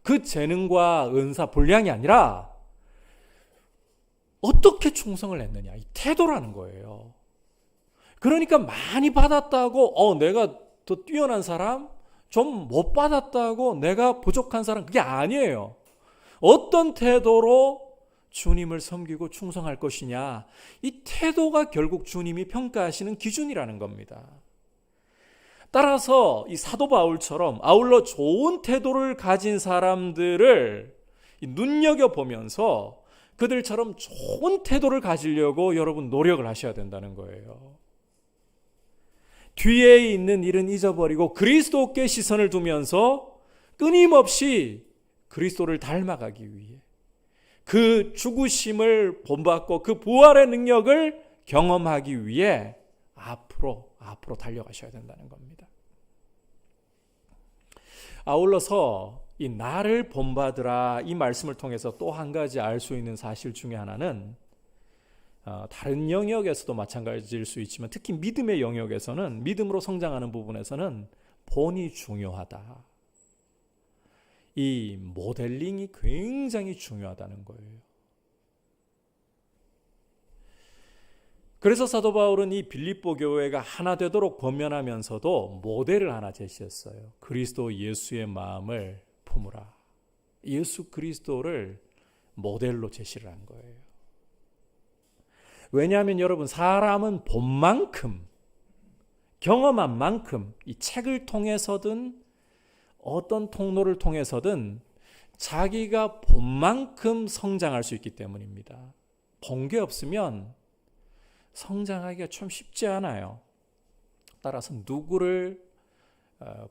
그 재능과 은사, 분량이 아니라 어떻게 충성을 했느냐, 이 태도라는 거예요. 그러니까 많이 받았다고 내가 더 뛰어난 사람, 좀 못 받았다고 내가 부족한 사람, 그게 아니에요. 어떤 태도로 주님을 섬기고 충성할 것이냐, 이 태도가 결국 주님이 평가하시는 기준이라는 겁니다. 따라서 이 사도 바울처럼 아울러 좋은 태도를 가진 사람들을 눈여겨보면서 그들처럼 좋은 태도를 가지려고 여러분 노력을 하셔야 된다는 거예요. 뒤에 있는 일은 잊어버리고 그리스도께 시선을 두면서 끊임없이 그리스도를 닮아가기 위해 그 죽으심을 본받고 그 부활의 능력을 경험하기 위해 앞으로 달려가셔야 된다는 겁니다. 아울러서 이 나를 본받으라, 이 말씀을 통해서 또 한 가지 알 수 있는 사실 중에 하나는, 다른 영역에서도 마찬가지일 수 있지만 특히 믿음의 영역에서는, 믿음으로 성장하는 부분에서는 본이 중요하다. 이 모델링이 굉장히 중요하다는 거예요. 그래서 사도 바울은 이 빌립보 교회가 하나 되도록 권면하면서도 모델을 하나 제시했어요. 그리스도 예수의 마음을 품으라. 예수 그리스도를 모델로 제시를 한 거예요. 왜냐하면 여러분, 사람은 본 만큼, 경험한 만큼, 이 책을 통해서든 어떤 통로를 통해서든 자기가 본 만큼 성장할 수 있기 때문입니다. 본 게 없으면 성장하기가 좀 쉽지 않아요. 따라서 누구를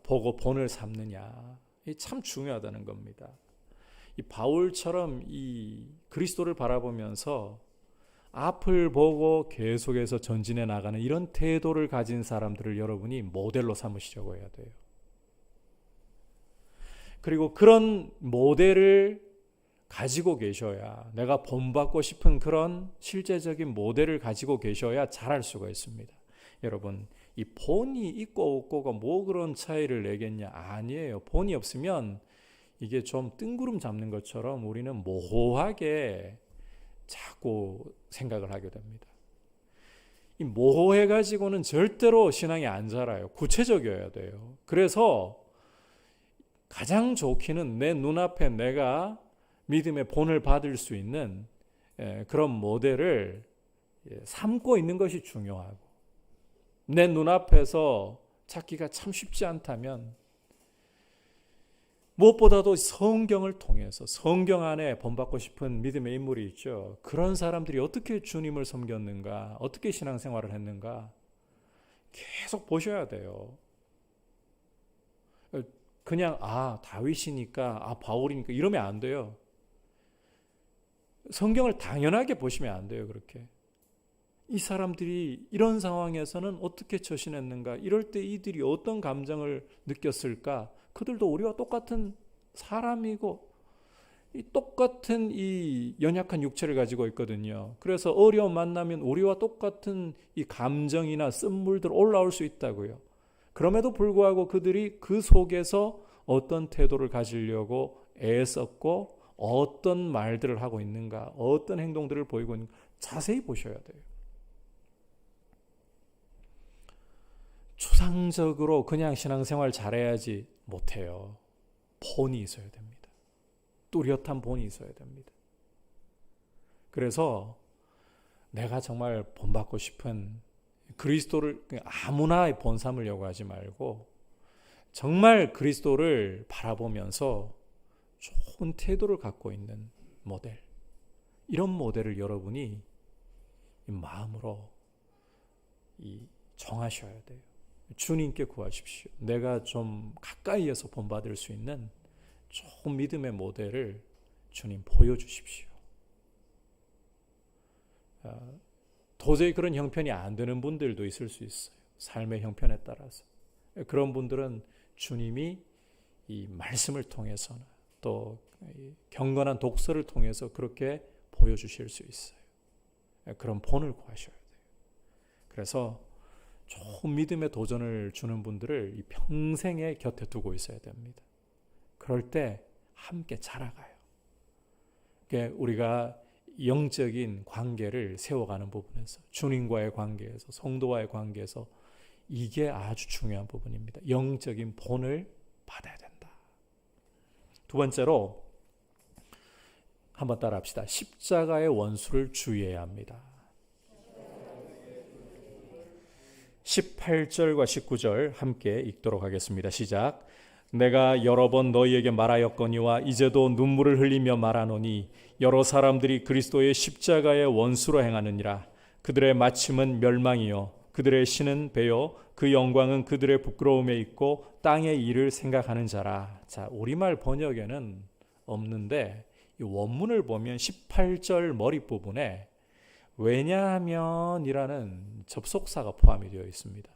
보고 본을 삼느냐, 이게 참 중요하다는 겁니다. 이 바울처럼 이 그리스도를 바라보면서 앞을 보고 계속해서 전진해 나가는 이런 태도를 가진 사람들을 여러분이 모델로 삼으시려고 해야 돼요. 그리고 그런 모델을 가지고 계셔야, 내가 본받고 싶은 그런 실제적인 모델을 가지고 계셔야 잘할 수가 있습니다. 여러분, 이 본이 있고 없고가 뭐 그런 차이를 내겠냐? 아니에요. 본이 없으면 이게 좀 뜬구름 잡는 것처럼 우리는 모호하게 자꾸 생각을 하게 됩니다. 이 모호해가지고는 절대로 신앙이 안 자라요. 구체적이어야 돼요. 그래서 가장 좋기는 내 눈앞에 내가 믿음의 본을 받을 수 있는 그런 모델을 삼고 있는 것이 중요하고, 내 눈앞에서 찾기가 참 쉽지 않다면 무엇보다도 성경을 통해서, 성경 안에 본받고 싶은 믿음의 인물이 있죠. 그런 사람들이 어떻게 주님을 섬겼는가, 어떻게 신앙생활을 했는가 계속 보셔야 돼요. 그냥 다윗이니까, 바울이니까 이러면 안 돼요. 성경을 당연하게 보시면 안 돼요. 그렇게 이 사람들이 이런 상황에서는 어떻게 처신했는가? 이럴 때 이들이 어떤 감정을 느꼈을까? 그들도 우리와 똑같은 사람이고 이 똑같은 이 연약한 육체를 가지고 있거든요. 그래서 어려움 만나면 우리와 똑같은 이 감정이나 쓴물들 올라올 수 있다고요. 그럼에도 불구하고 그들이 그 속에서 어떤 태도를 가지려고 애썼고 어떤 말들을 하고 있는가, 어떤 행동들을 보이고 있는가 자세히 보셔야 돼요. 추상적으로 그냥 신앙생활 잘해야지 못해요. 본이 있어야 됩니다. 뚜렷한 본이 있어야 됩니다. 그래서 내가 정말 본받고 싶은 그리스도를 아무나 본 삼으려고 하지 말고 정말 그리스도를 바라보면서 좋은 태도를 갖고 있는 모델, 이런 모델을 여러분이 마음으로 정하셔야 돼요. 주님께 구하십시오. 내가 좀 가까이에서 본받을 수 있는 좋은 믿음의 모델을 주님 보여주십시오. 도저히 그런 형편이 안 되는 분들도 있을 수 있어요. 삶의 형편에 따라서. 그런 분들은 주님이 이 말씀을 통해서나 또 경건한 독서를 통해서 그렇게 보여주실 수 있어요. 그런 본을 구하셔야 돼요. 그래서 좋은 믿음의 도전을 주는 분들을 이 평생에 곁에 두고 있어야 됩니다. 그럴 때 함께 자라가요. 우리가 영적인 관계를 세워가는 부분에서, 주님과의 관계에서, 성도와의 관계에서 이게 아주 중요한 부분입니다. 영적인 본을 받아야 된다. 두 번째로 한번 따라합시다. 십자가의 원수를 주의해야 합니다. 18절과 19절 함께 읽도록 하겠습니다. 시작. 내가 여러 번 너희에게 말하였거니와 이제도 눈물을 흘리며 말하노니 여러 사람들이 그리스도의 십자가의 원수로 행하느니라. 그들의 마침은 멸망이요 그들의 신은 배요 그 영광은 그들의 부끄러움에 있고 땅의 일을 생각하는 자라. 자, 우리말 번역에는 없는데 이 원문을 보면 18절 머리 부분에 왜냐하면이라는 접속사가 포함이 되어 있습니다.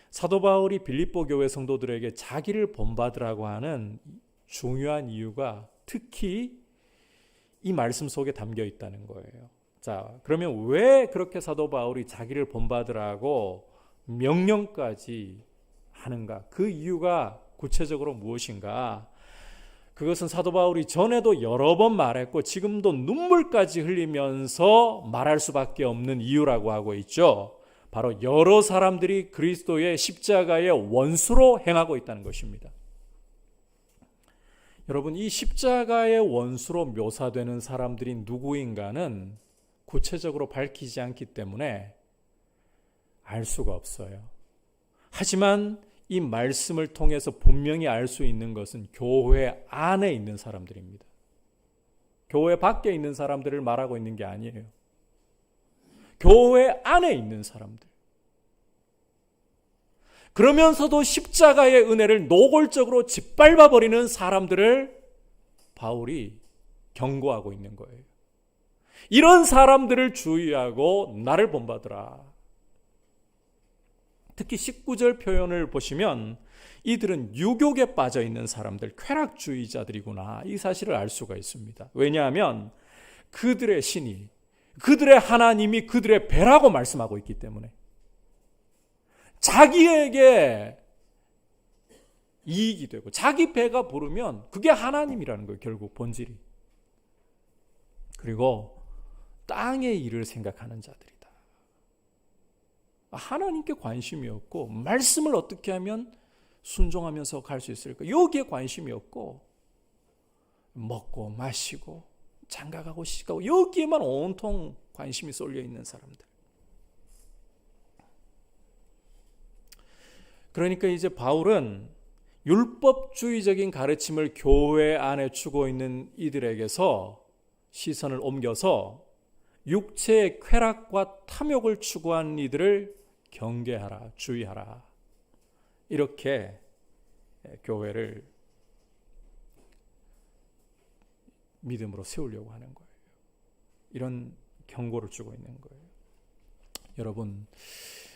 사도 바울이 빌립보 교회 성도들에게 자기를 본받으라고 하는 중요한 이유가 특히 이 말씀 속에 담겨 있다는 거예요. 자, 그러면 왜 그렇게 사도 바울이 자기를 본받으라고 명령까지 하는가? 그 이유가 구체적으로 무엇인가? 그것은 사도 바울이 전에도 여러 번 말했고 지금도 눈물까지 흘리면서 말할 수밖에 없는 이유라고 하고 있죠. 바로 여러 사람들이 그리스도의 십자가의 원수로 행하고 있다는 것입니다. 여러분, 이 십자가의 원수로 묘사되는 사람들이 누구인가는 구체적으로 밝히지 않기 때문에 알 수가 없어요. 하지만 이 말씀을 통해서 분명히 알 수 있는 것은 교회 안에 있는 사람들입니다. 교회 밖에 있는 사람들을 말하고 있는 게 아니에요. 교회 안에 있는 사람들. 그러면서도 십자가의 은혜를 노골적으로 짓밟아 버리는 사람들을 바울이 경고하고 있는 거예요. 이런 사람들을 주의하고 나를 본받으라. 특히 19절 표현을 보시면 이들은 유욕에 빠져 있는 사람들, 쾌락주의자들이구나, 이 사실을 알 수가 있습니다. 왜냐하면 그들의 신이, 그들의 하나님이 그들의 배라고 말씀하고 있기 때문에 자기에게 이익이 되고 자기 배가 부르면 그게 하나님이라는 거예요. 결국 본질이. 그리고 땅의 일을 생각하는 자들이다. 하나님께 관심이 없고 말씀을 어떻게 하면 순종하면서 갈 수 있을까? 여기에 관심이 없고 먹고 마시고 장가가고 시집가고 여기에만 온통 관심이 쏠려 있는 사람들. 그러니까 이제 바울은 율법주의적인 가르침을 교회 안에 주고 있는 이들에게서 시선을 옮겨서 육체의 쾌락과 탐욕을 추구하는 이들을 경계하라, 주의하라. 이렇게 교회를 믿음으로 세우려고 하는 거예요. 이런 경고를 주고 있는 거예요. 여러분,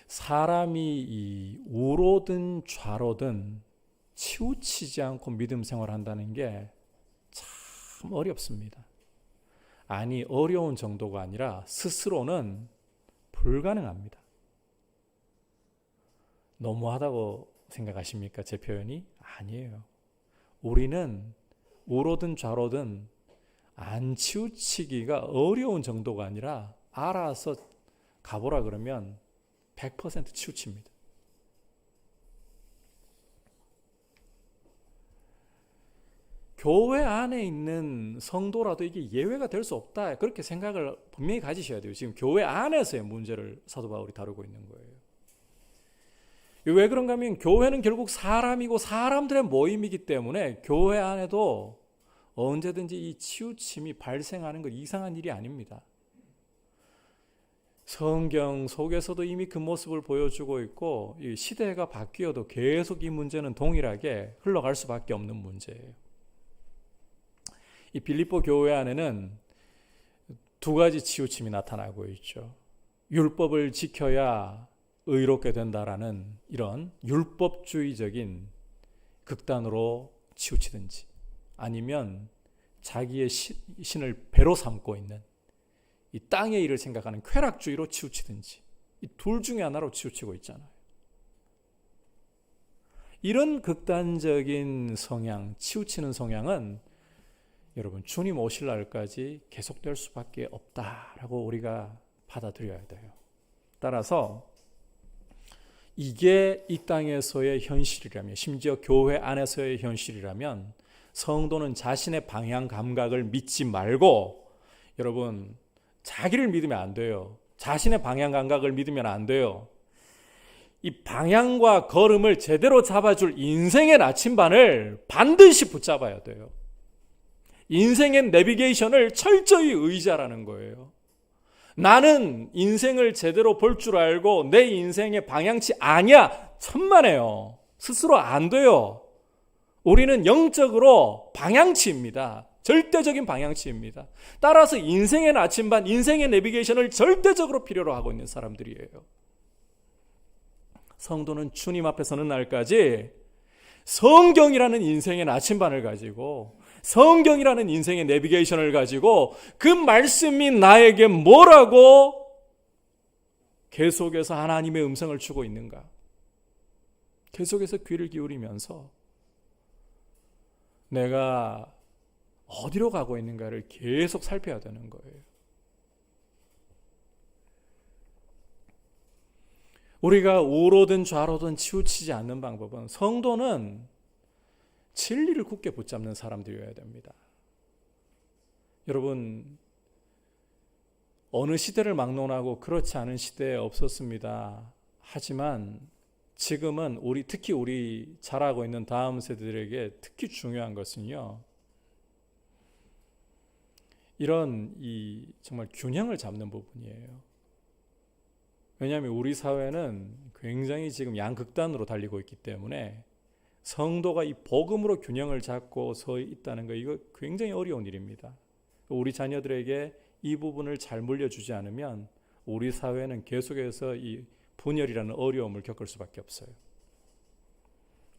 사람이 이 우로든 좌로든 치우치지 않고 믿음 생활한다는 게 참 어렵습니다. 아니, 어려운 정도가 아니라 스스로는 불가능합니다. 너무하다고 생각하십니까? 제 표현이? 아니에요. 우리는 우로든 좌로든 안 치우치기가 어려운 정도가 아니라 알아서 가보라 그러면 100% 치우칩니다. 교회 안에 있는 성도라도 이게 예외가 될 수 없다, 그렇게 생각을 분명히 가지셔야 돼요. 지금 교회 안에서의 문제를 사도 바울이 다루고 있는 거예요. 왜 그런가 하면 교회는 결국 사람이고 사람들의 모임이기 때문에 교회 안에도 언제든지 이 치우침이 발생하는 건 이상한 일이 아닙니다. 성경 속에서도 이미 그 모습을 보여주고 있고, 이 시대가 바뀌어도 계속 이 문제는 동일하게 흘러갈 수밖에 없는 문제예요. 이 빌립보 교회 안에는 두 가지 치우침이 나타나고 있죠. 율법을 지켜야 의롭게 된다라는 이런 율법주의적인 극단으로 치우치든지, 아니면 자기의 신을 배로 삼고 있는 이 땅의 일을 생각하는 쾌락주의로 치우치든지, 이 둘 중에 하나로 치우치고 있잖아요. 이런 극단적인 성향, 치우치는 성향은 여러분 주님 오실 날까지 계속될 수밖에 없다라고 우리가 받아들여야 돼요. 따라서 이게 이 땅에서의 현실이라면, 심지어 교회 안에서의 현실이라면, 성도는 자신의 방향 감각을 믿지 말고, 여러분 자기를 믿으면 안 돼요. 자신의 방향 감각을 믿으면 안 돼요. 이 방향과 걸음을 제대로 잡아줄 인생의 나침반을 반드시 붙잡아야 돼요. 인생의 내비게이션을 철저히 의지하라는 거예요. 나는 인생을 제대로 볼 줄 알고 내 인생의 방향치 아니야, 천만에요. 스스로 안 돼요. 우리는 영적으로 방향치입니다. 절대적인 방향치입니다. 따라서 인생의 나침반, 인생의 내비게이션을 절대적으로 필요로 하고 있는 사람들이에요. 성도는 주님 앞에 서는 날까지 성경이라는 인생의 나침반을 가지고, 성경이라는 인생의 내비게이션을 가지고 그 말씀이 나에게 뭐라고 계속해서 하나님의 음성을 주고 있는가, 계속해서 귀를 기울이면서 내가 어디로 가고 있는가를 계속 살펴야 되는 거예요. 우리가 우로든 좌로든 치우치지 않는 방법은, 성도는 진리를 굳게 붙잡는 사람들이어야 됩니다. 여러분, 어느 시대를 막론하고 그렇지 않은 시대에 없었습니다. 하지만 지금은 특히 우리 자라고 있는 다음 세대들에게 특히 중요한 것은요, 이런 정말 균형을 잡는 부분이에요. 왜냐하면 우리 사회는 굉장히 지금 양극단으로 달리고 있기 때문에 성도가 이 복음으로 균형을 잡고 서 있다는 거, 이거 굉장히 어려운 일입니다. 우리 자녀들에게 이 부분을 잘 물려주지 않으면 우리 사회는 계속해서 이 분열이라는 어려움을 겪을 수밖에 없어요.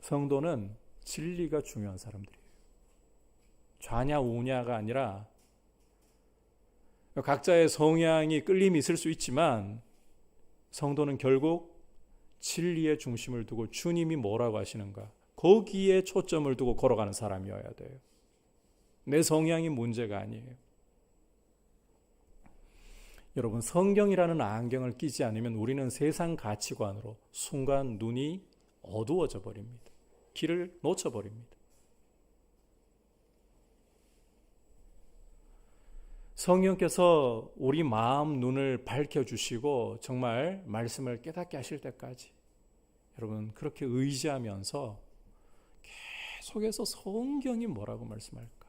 성도는 진리가 중요한 사람들이에요. 좌냐 우냐가 아니라, 각자의 성향이 끌림이 있을 수 있지만 성도는 결국 진리의 중심을 두고 주님이 뭐라고 하시는가, 거기에 초점을 두고 걸어가는 사람이어야 돼요. 내 성향이 문제가 아니에요. 여러분, 성경이라는 안경을 끼지 않으면 우리는 세상 가치관으로 순간 눈이 어두워져 버립니다. 길을 놓쳐버립니다. 성령께서 우리 마음 눈을 밝혀주시고 정말 말씀을 깨닫게 하실 때까지 여러분 그렇게 의지하면서 계속해서 성경이 뭐라고 말씀할까?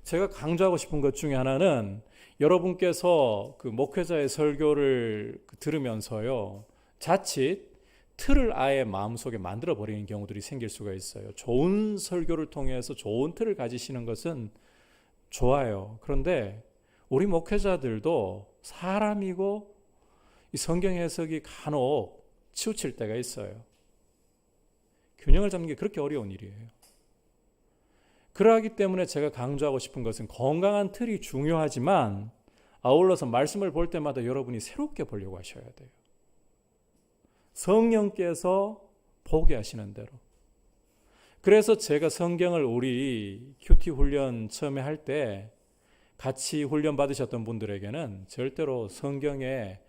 제가 강조하고 싶은 것 중에 하나는, 여러분께서 그 목회자의 설교를 들으면서요, 자칫 틀을 아예 마음속에 만들어 버리는 경우들이 생길 수가 있어요. 좋은 설교를 통해서 좋은 틀을 가지시는 것은 좋아요. 그런데 우리 목회자들도 사람이고 이 성경 해석이 간혹 치우칠 때가 있어요. 균형을 잡는 게 그렇게 어려운 일이에요. 그러하기 때문에 제가 강조하고 싶은 것은 건강한 틀이 중요하지만 아울러서 말씀을 볼 때마다 여러분이 새롭게 보려고 하셔야 돼요. 성령께서 보게 하시는 대로. 그래서 제가 성경을 우리 큐티 훈련 처음에 할 때 같이 훈련 받으셨던 분들에게는 절대로 성경에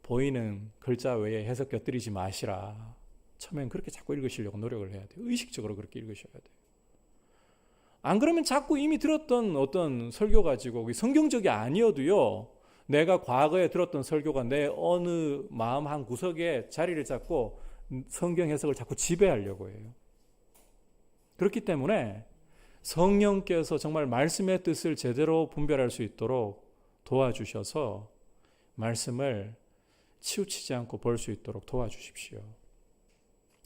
보이는 글자 외에 해석 곁들이지 마시라. 처음엔 그렇게 자꾸 읽으시려고 노력을 해야 돼요. 의식적으로 그렇게 읽으셔야 돼요. 안 그러면 자꾸 이미 들었던 어떤 설교 가지고 성경적이 아니어도요, 내가 과거에 들었던 설교가 내 어느 마음 한 구석에 자리를 잡고 성경 해석을 자꾸 지배하려고 해요. 그렇기 때문에 성령께서 정말 말씀의 뜻을 제대로 분별할 수 있도록 도와주셔서 말씀을 치우치지 않고 볼 수 있도록 도와주십시오.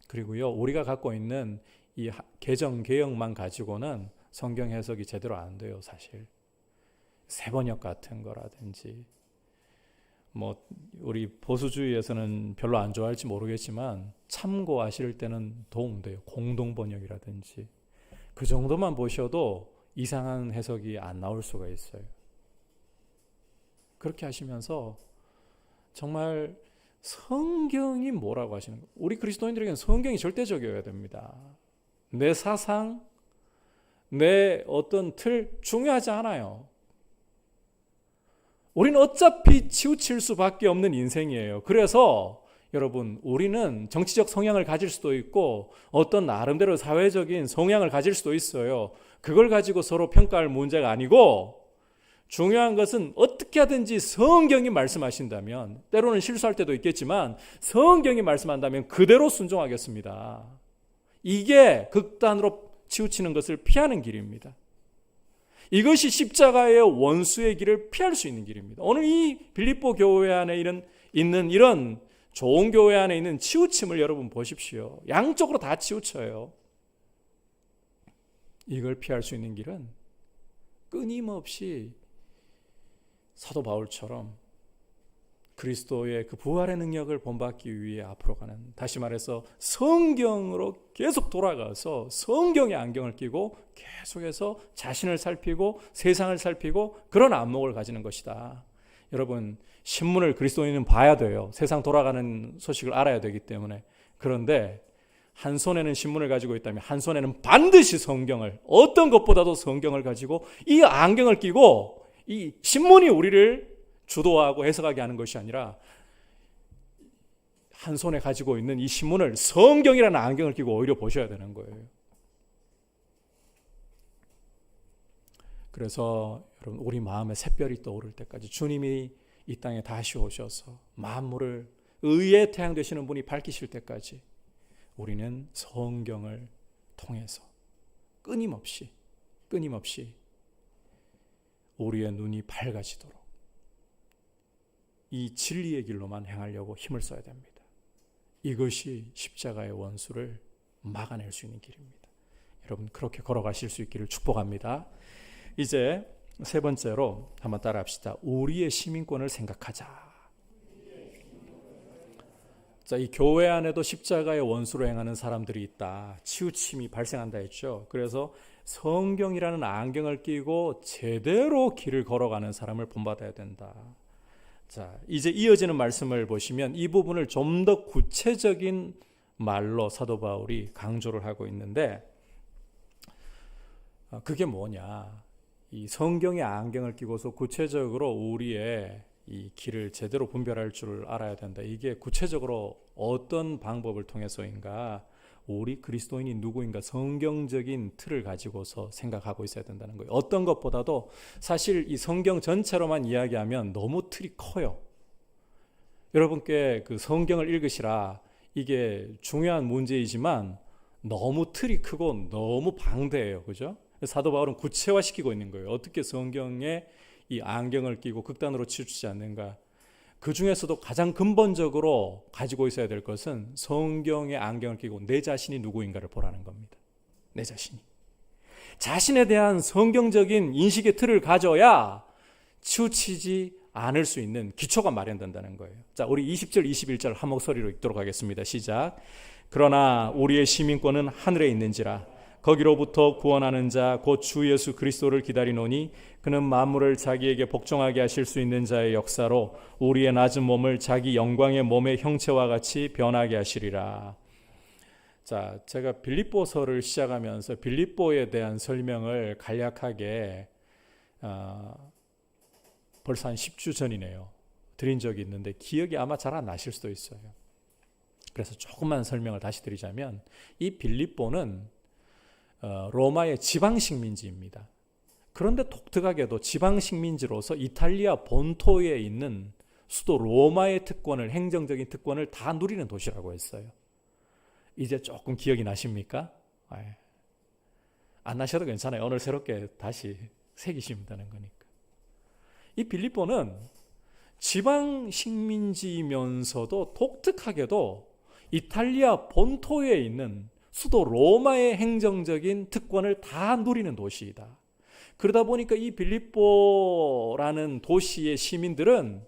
그리고요, 우리가 갖고 있는 이 개정 개혁만 가지고는 성경 해석이 제대로 안 돼요, 사실. 세번역 같은 거라든지, 우리 보수주의에서는 별로 안 좋아할지 모르겠지만 참고하실 때는 도움돼요. 공동번역이라든지 그 정도만 보셔도 이상한 해석이 안 나올 수가 있어요. 그렇게 하시면서 정말 성경이 뭐라고 하시는 거예요? 우리 그리스도인들에게는 성경이 절대적이어야 됩니다. 내 사상, 내 어떤 틀 중요하지 않아요. 우리는 어차피 치우칠 수밖에 없는 인생이에요. 그래서 여러분, 우리는 정치적 성향을 가질 수도 있고 어떤 나름대로 사회적인 성향을 가질 수도 있어요. 그걸 가지고 서로 평가할 문제가 아니고, 중요한 것은 어떻게 하든지 성경이 말씀하신다면, 때로는 실수할 때도 있겠지만 성경이 말씀한다면 그대로 순종하겠습니다. 이게 극단으로 치우치는 것을 피하는 길입니다. 이것이 십자가의 원수의 길을 피할 수 있는 길입니다. 오늘 이 빌립보 교회 안에 있는 이런 좋은 교회 안에 있는 치우침을 여러분 보십시오. 양쪽으로 다 치우쳐요. 이걸 피할 수 있는 길은 끊임없이 사도 바울처럼 그리스도의 그 부활의 능력을 본받기 위해 앞으로 가는, 다시 말해서 성경으로 계속 돌아가서 성경의 안경을 끼고 계속해서 자신을 살피고 세상을 살피고 그런 안목을 가지는 것이다. 여러분, 신문을 그리스도인은 봐야 돼요. 세상 돌아가는 소식을 알아야 되기 때문에. 그런데 한 손에는 신문을 가지고 있다면 한 손에는 반드시 성경을, 어떤 것보다도 성경을 가지고 이 안경을 끼고, 이 신문이 우리를 주도하고 해석하게 하는 것이 아니라 한 손에 가지고 있는 이 신문을 성경이라는 안경을 끼고 오히려 보셔야 되는 거예요. 그래서 여러분, 우리 마음에 샛별이 떠오를 때까지, 주님이 이 땅에 다시 오셔서 만물을 의의 태양 되시는 분이 밝히실 때까지 우리는 성경을 통해서 끊임없이 우리의 눈이 밝아지도록 이 진리의 길로만 행하려고 힘을 써야 됩니다. 이것이 십자가의 원수를 막아낼 수 있는 길입니다. 여러분, 그렇게 걸어가실 수 있기를 축복합니다. 이제 세 번째로 한번 따라합시다. 우리의 시민권을 생각하자. 자, 이 교회 안에도 십자가의 원수로 행하는 사람들이 있다. 치우침이 발생한다 했죠. 그래서 성경이라는 안경을 끼고 제대로 길을 걸어가는 사람을 본받아야 된다. 자, 이제 이어지는 말씀을 보시면 이 부분을 좀 더 구체적인 말로 사도 바울이 강조를 하고 있는데, 그게 뭐냐? 이 성경의 안경을 끼고서 구체적으로 우리의 이 길을 제대로 분별할 줄 알아야 된다. 이게 구체적으로 어떤 방법을 통해서인가? 우리 그리스도인이 누구인가 성경적인 틀을 가지고서 생각하고 있어야 된다는 거예요. 어떤 것보다도 사실 이 성경 전체로만 이야기하면 너무 틀이 커요. 여러분께 그 성경을 읽으시라, 이게 중요한 문제이지만 너무 틀이 크고 너무 방대해요. 그죠? 사도 바울은 구체화시키고 있는 거예요. 어떻게 성경에 이 안경을 끼고 극단으로 치우치지 않는가? 그 중에서도 가장 근본적으로 가지고 있어야 될 것은 성경의 안경을 끼고 내 자신이 누구인가를 보라는 겁니다. 내 자신이. 자신에 대한 성경적인 인식의 틀을 가져야 치우치지 않을 수 있는 기초가 마련된다는 거예요. 자, 우리 20절, 21절 한 목소리로 읽도록 하겠습니다. 시작. 그러나 우리의 시민권은 하늘에 있는지라 거기로부터 구원하는 자 곧 주 예수 그리스도를 기다리노니 그는 만물을 자기에게 복종하게 하실 수 있는 자의 역사로 우리의 낮은 몸을 자기 영광의 몸의 형체와 같이 변하게 하시리라. 자, 제가 빌립보서를 시작하면서 빌립보에 대한 설명을 간략하게 벌써 한 10주 전이네요. 드린 적이 있는데 기억이 아마 잘 안 나실 수도 있어요. 그래서 조금만 설명을 다시 드리자면 이 빌립보는 로마의 지방식민지입니다. 그런데 독특하게도 지방식민지로서 이탈리아 본토에 있는 수도 로마의 특권을, 행정적인 특권을 다 누리는 도시라고 했어요. 이제 조금 기억이 나십니까? 안 나셔도 괜찮아요. 오늘 새롭게 다시 새기시면 되는 거니까. 이 빌립보는 지방식민지이면서도 독특하게도 이탈리아 본토에 있는 수도 로마의 행정적인 특권을 다 누리는 도시이다. 그러다 보니까 이 빌립보라는 도시의 시민들은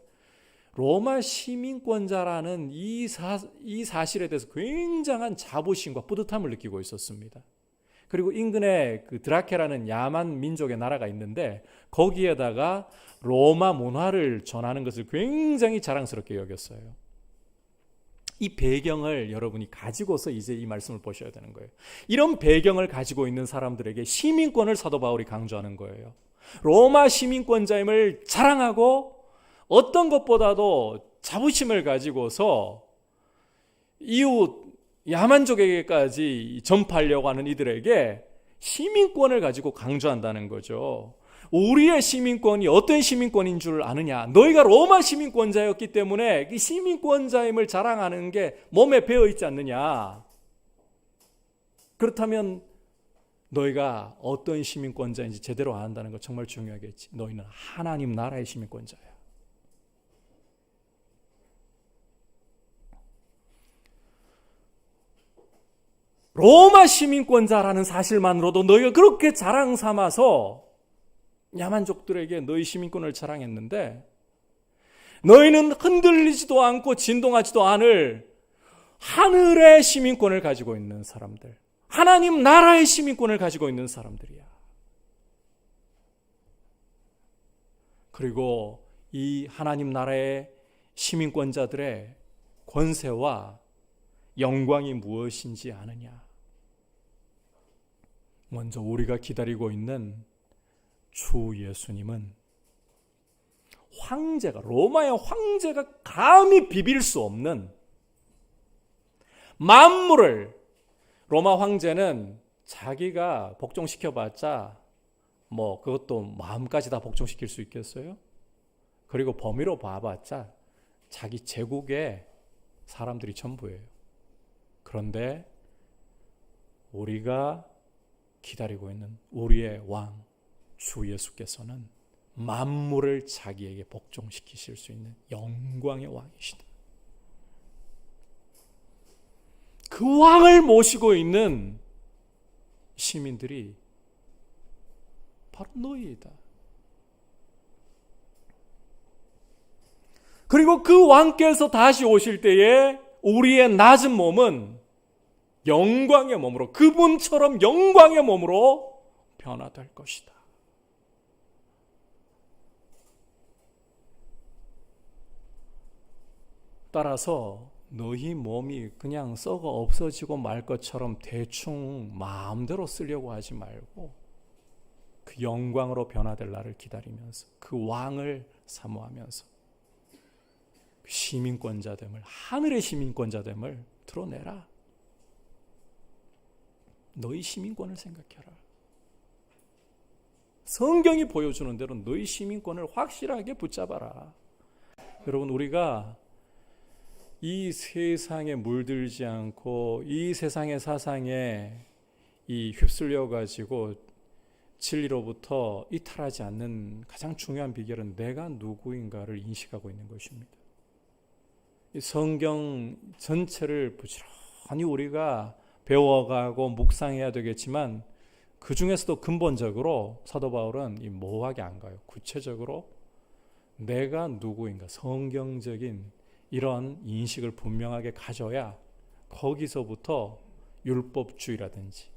로마 시민권자라는 이 사실에 대해서 굉장한 자부심과 뿌듯함을 느끼고 있었습니다. 그리고 인근에 그 드라케라는 야만 민족의 나라가 있는데 거기에다가 로마 문화를 전하는 것을 굉장히 자랑스럽게 여겼어요. 이 배경을 여러분이 가지고서 이제 이 말씀을 보셔야 되는 거예요. 이런 배경을 가지고 있는 사람들에게 시민권을 사도 바울이 강조하는 거예요. 로마 시민권자임을 자랑하고 어떤 것보다도 자부심을 가지고서 이웃 야만족에게까지 전파하려고 하는 이들에게 시민권을 가지고 강조한다는 거죠. 우리의 시민권이 어떤 시민권인 줄 아느냐? 너희가 로마 시민권자였기 때문에 이 시민권자임을 자랑하는 게 몸에 배어 있지 않느냐? 그렇다면 너희가 어떤 시민권자인지 제대로 안다는 거 정말 중요하겠지. 너희는 하나님 나라의 시민권자야. 로마 시민권자라는 사실만으로도 너희가 그렇게 자랑 삼아서 야만족들에게 너희 시민권을 자랑했는데 너희는 흔들리지도 않고 진동하지도 않을 하늘의 시민권을 가지고 있는 사람들, 하나님 나라의 시민권을 가지고 있는 사람들이야. 그리고 이 하나님 나라의 시민권자들의 권세와 영광이 무엇인지 아느냐? 먼저 우리가 기다리고 있는 주 예수님은 황제가, 로마의 황제가 감히 비빌 수 없는 만물을, 로마 황제는 자기가 복종시켜봤자 그것도 마음까지 다 복종시킬 수 있겠어요? 그리고 범위로 봐봤자 자기 제국의 사람들이 전부예요. 그런데 우리가 기다리고 있는 우리의 왕 주 예수께서는 만물을 자기에게 복종시키실 수 있는 영광의 왕이시다. 그 왕을 모시고 있는 시민들이 바로 너희이다. 그리고 그 왕께서 다시 오실 때에 우리의 낮은 몸은 영광의 몸으로, 그분처럼 영광의 몸으로 변화될 것이다. 따라서 너희 몸이 그냥 썩어 없어지고 말 것처럼 대충 마음대로 쓰려고 하지 말고 그 영광으로 변화될 날을 기다리면서 그 왕을 사모하면서 시민권자됨을, 하늘의 시민권자됨을 드러내라. 너희 시민권을 생각해라. 성경이 보여주는 대로 너희 시민권을 확실하게 붙잡아라. 여러분, 우리가 이 세상에 물들지 않고 이 세상의 사상에 휩쓸려 가지고 진리로부터 이탈하지 않는 가장 중요한 비결은 내가 누구인가를 인식하고 있는 것입니다. 이 성경 전체를 부지런히 우리가 배워가고 묵상해야 되겠지만 그 중에서도 근본적으로 사도 바울은 이 모호하게 안 가요. 구체적으로 내가 누구인가 성경적인 이런 인식을 분명하게 가져야 거기서부터 율법주의라든지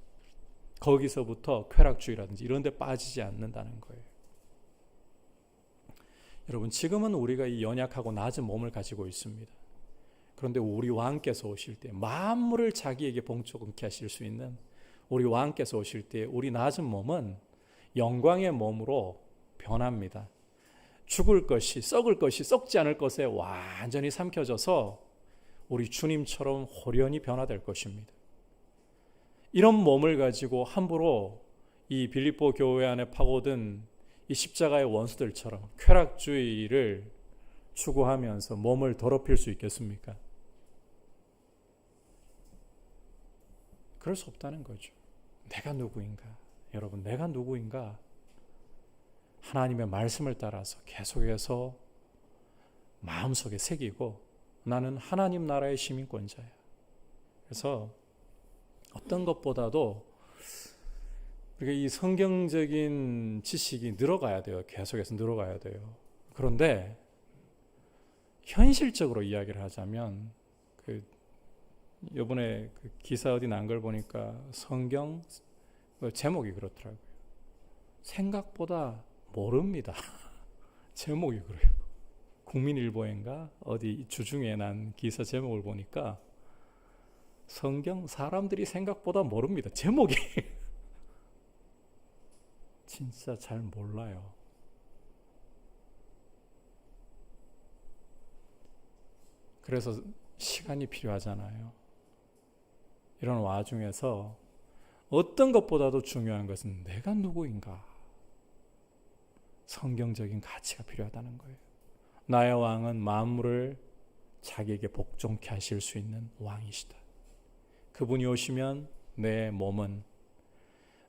거기서부터 쾌락주의라든지 이런 데 빠지지 않는다는 거예요. 여러분, 지금은 우리가 이 연약하고 낮은 몸을 가지고 있습니다. 그런데 우리 왕께서 오실 때 만물을 자기에게 봉독케 하실 수 있는 우리 왕께서 오실 때 우리 낮은 몸은 영광의 몸으로 변합니다. 죽을 것이, 썩을 것이 썩지 않을 것에 완전히 삼켜져서 우리 주님처럼 호련히 변화될 것입니다. 이런 몸을 가지고 함부로 이 빌립보 교회 안에 파고든 이 십자가의 원수들처럼 쾌락주의를 추구하면서 몸을 더럽힐 수 있겠습니까? 그럴 수 없다는 거죠. 내가 누구인가? 여러분, 내가 누구인가? 하나님의 말씀을 따라서 계속해서 마음속에 새기고 나는 하나님 나라의 시민권자야. 그래서 어떤 것보다도 우리가 이 성경적인 지식이 늘어가야 돼요. 계속해서 늘어가야 돼요. 그런데 현실적으로 이야기를 하자면 이번에 기사 어디 난 걸 보니까 성경 제목이 그렇더라고요. 생각보다 모릅니다. 제목이 그래요. 국민일보인가 어디 주중에 난 기사 제목을 보니까 성경 사람들이 생각보다 모릅니다. 제목이 진짜 잘 몰라요. 그래서 시간이 필요하잖아요. 이런 와중에서 어떤 것보다도 중요한 것은 내가 누구인가? 성경적인 가치가 필요하다는 거예요. 나의 왕은 만물을 자기에게 복종케 하실 수 있는 왕이시다. 그분이 오시면 내 몸은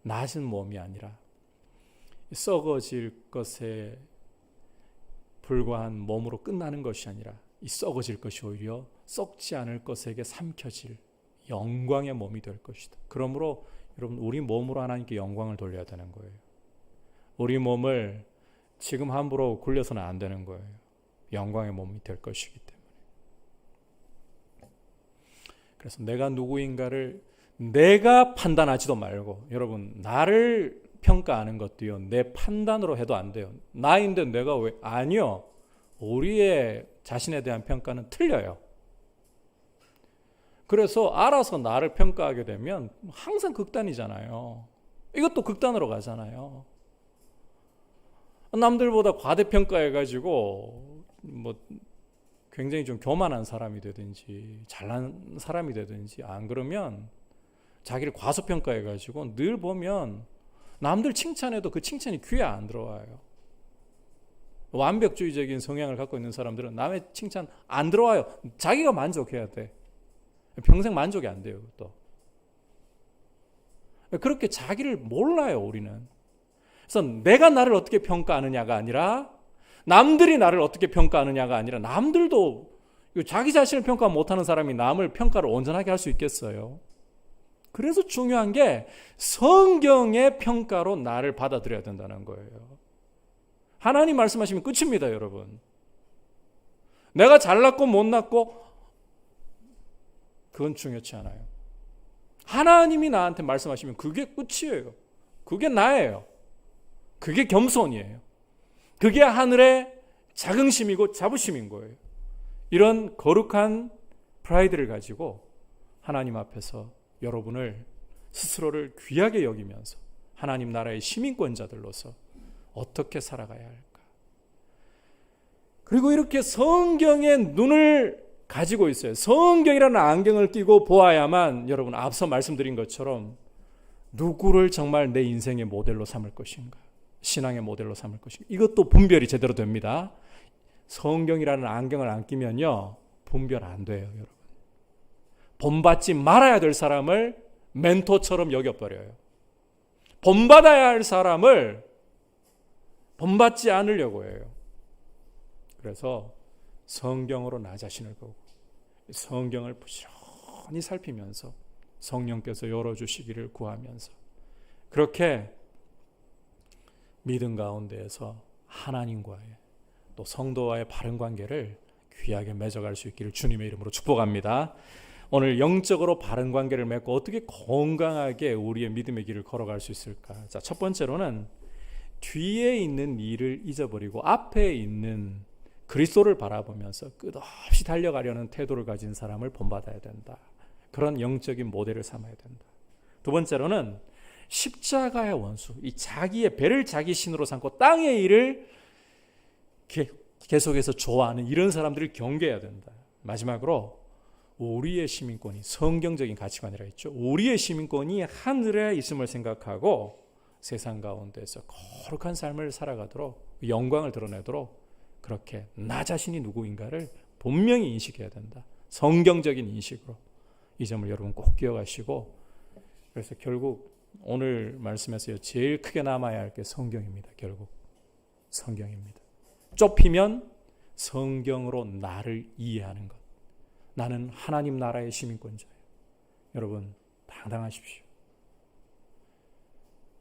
낮은 몸이 아니라 썩어질 것에 불과한 몸으로 끝나는 것이 아니라 이 썩어질 것이 오히려 썩지 않을 것에게 삼켜질 영광의 몸이 될 것이다. 그러므로 여러분, 우리 몸으로 하나님께 영광을 돌려야 되는 거예요. 우리 몸을 지금 함부로 굴려서는 안 되는 거예요. 영광의 몸이 될 것이기 때문에. 그래서 내가 누구인가를 내가 판단하지도 말고, 여러분, 나를 평가하는 것도요, 내 판단으로 해도 안 돼요. 나인데 내가 왜? 아니요. 우리의 자신에 대한 평가는 틀려요. 그래서 알아서 나를 평가하게 되면 항상 극단이잖아요. 이것도 극단으로 가잖아요. 남들보다 과대평가해가지고 굉장히 좀 교만한 사람이 되든지 잘난 사람이 되든지, 안 그러면 자기를 과소평가해가지고 늘 보면 남들 칭찬해도 그 칭찬이 귀에 안 들어와요. 완벽주의적인 성향을 갖고 있는 사람들은 남의 칭찬 안 들어와요. 자기가 만족해야 돼. 평생 만족이 안 돼요. 또 그렇게 자기를 몰라요, 우리는. 그래서 내가 나를 어떻게 평가하느냐가 아니라, 남들이 나를 어떻게 평가하느냐가 아니라, 남들도 자기 자신을 평가 못하는 사람이 남을 평가를 온전하게 할 수 있겠어요? 그래서 중요한 게 성경의 평가로 나를 받아들여야 된다는 거예요. 하나님 말씀하시면 끝입니다, 여러분. 내가 잘났고 못났고 그건 중요치 않아요. 하나님이 나한테 말씀하시면 그게 끝이에요. 그게 나예요. 그게 겸손이에요. 그게 하늘의 자긍심이고 자부심인 거예요. 이런 거룩한 프라이드를 가지고 하나님 앞에서 여러분을 스스로를 귀하게 여기면서 하나님 나라의 시민권자들로서 어떻게 살아가야 할까? 그리고 이렇게 성경의 눈을 가지고 있어요. 성경이라는 안경을 끼고 보아야만, 여러분, 앞서 말씀드린 것처럼 누구를 정말 내 인생의 모델로 삼을 것인가, 신앙의 모델로 삼을 것인가, 이것도 분별이 제대로 됩니다. 성경이라는 안경을 안 끼면요, 분별 안 돼요, 여러분. 본받지 말아야 될 사람을 멘토처럼 여겨버려요. 본받아야 할 사람을 본받지 않으려고 해요. 그래서 성경으로 나 자신을 보고 성경을 부지런히 살피면서 성령께서 열어주시기를 구하면서 그렇게 믿음 가운데에서 하나님과의 또 성도와의 바른 관계를 귀하게 맺어갈 수 있기를 주님의 이름으로 축복합니다. 오늘 영적으로 바른 관계를 맺고 어떻게 건강하게 우리의 믿음의 길을 걸어갈 수 있을까? 자, 첫 번째로는 뒤에 있는 일을 잊어버리고 앞에 있는 그리스도를 바라보면서 끝없이 달려가려는 태도를 가진 사람을 본받아야 된다. 그런 영적인 모델을 삼아야 된다. 두 번째로는 십자가의 원수, 이 자기의 배를 자기 신으로 삼고 땅의 일을 계속해서 좋아하는 이런 사람들을 경계해야 된다. 마지막으로 우리의 시민권이 성경적인 가치관이라 했죠. 우리의 시민권이 하늘에 있음을 생각하고 세상 가운데서 거룩한 삶을 살아가도록 영광을 드러내도록 그렇게 나 자신이 누구인가를 분명히 인식해야 된다. 성경적인 인식으로 이 점을 여러분 꼭 기억하시고, 그래서 결국 오늘 말씀에서 제일 크게 남아야 할 게 성경입니다. 결국 성경입니다. 좁히면 성경으로 나를 이해하는 것. 나는 하나님 나라의 시민권자예요. 여러분 당당하십시오.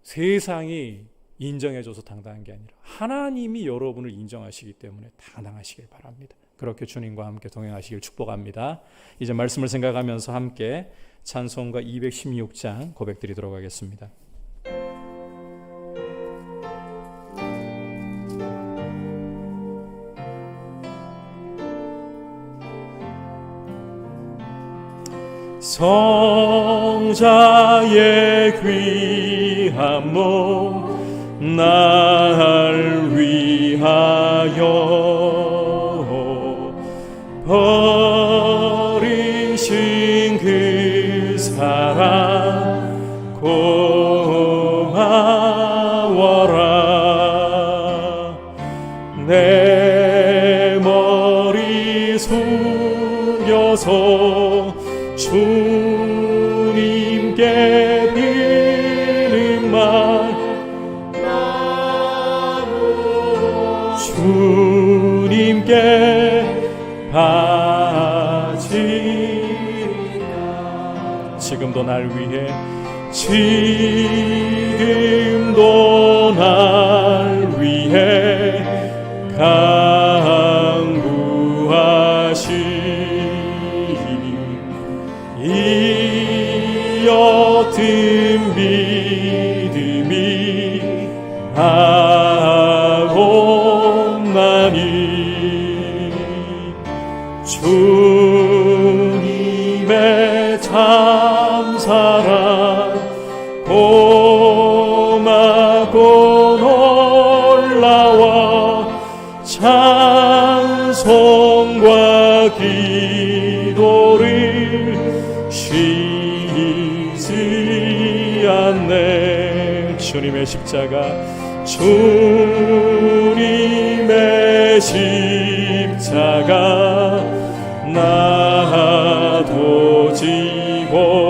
세상이 인정해줘서 당당한 게 아니라 하나님이 여러분을 인정하시기 때문에 당당하시길 바랍니다. 그렇게 주님과 함께 동행하시길 축복합니다. 이제 말씀을 생각하면서 함께 찬송가 216장 고백드리도록 하겠습니다. 성자의 귀한 몸 날 위하여 버리신 그 사랑 고마워라. 내 머리 숙여서 주님께 빌는 말 주님께 바치리라. 지금도 날 위해 지금도 날 위해 강구하시 이 옅은 믿음이 하옵나니 주님의 참사랑 고맙고 놀라워 찬송과 기도를 쉬지 않네. 주님의 십자가 주님의 십자가 나도 지고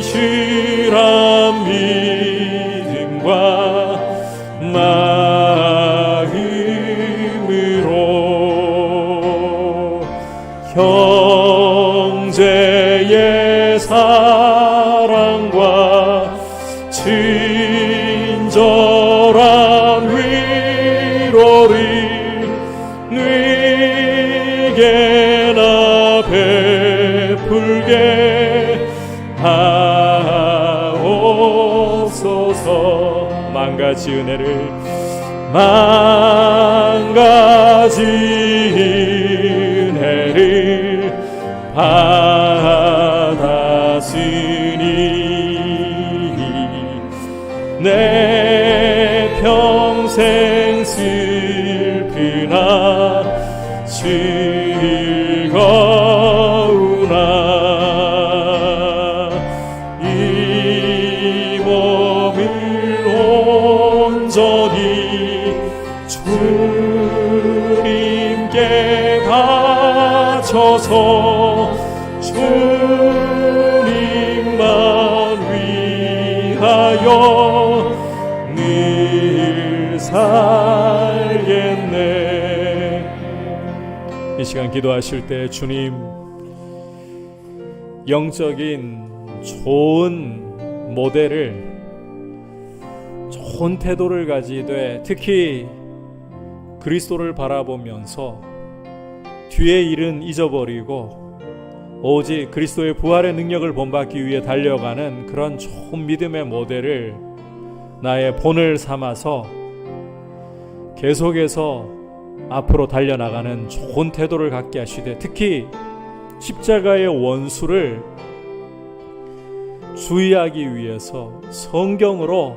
신실한 믿음과 마음으로 형제의 사랑과 친절한 위로를 네게나 베풀게 하옵소서. 만가지 은혜를 받았으니 내 평생 슬프나 즐거우나 이 몸을 온전히 주님께 바쳐서 주님만 위하여 늘 살겠네. 이 시간 기도하실 때 주님, 영적인 좋은 모델을 좋은 태도를 가지되 특히 그리스도를 바라보면서 뒤의 일은 잊어버리고 오직 그리스도의 부활의 능력을 본받기 위해 달려가는 그런 좋은 믿음의 모델을 나의 본을 삼아서 계속해서 앞으로 달려나가는 좋은 태도를 갖게 하시되 특히 십자가의 원수를 주의하기 위해서 성경으로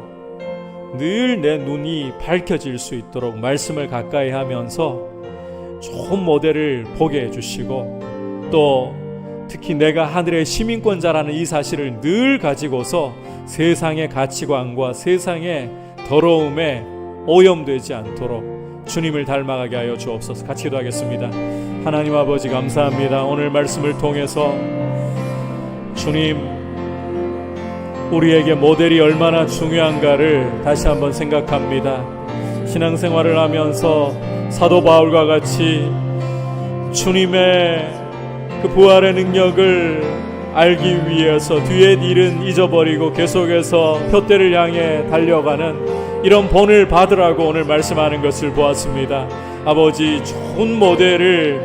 늘 내 눈이 밝혀질 수 있도록 말씀을 가까이 하면서 좋은 모델을 보게 해주시고 또 특히 내가 하늘의 시민권자라는 이 사실을 늘 가지고서 세상의 가치관과 세상의 더러움에 오염되지 않도록 주님을 닮아가게 하여 주옵소서. 같이 기도하겠습니다. 하나님 아버지 감사합니다. 오늘 말씀을 통해서 주님 우리에게 모델이 얼마나 중요한가를 다시 한번 생각합니다. 신앙생활을 하면서 사도 바울과 같이 주님의 그 부활의 능력을 알기 위해서 뒤의 일은 잊어버리고 계속해서 표대를 향해 달려가는 이런 본을 받으라고 오늘 말씀하는 것을 보았습니다. 아버지 좋은 모델을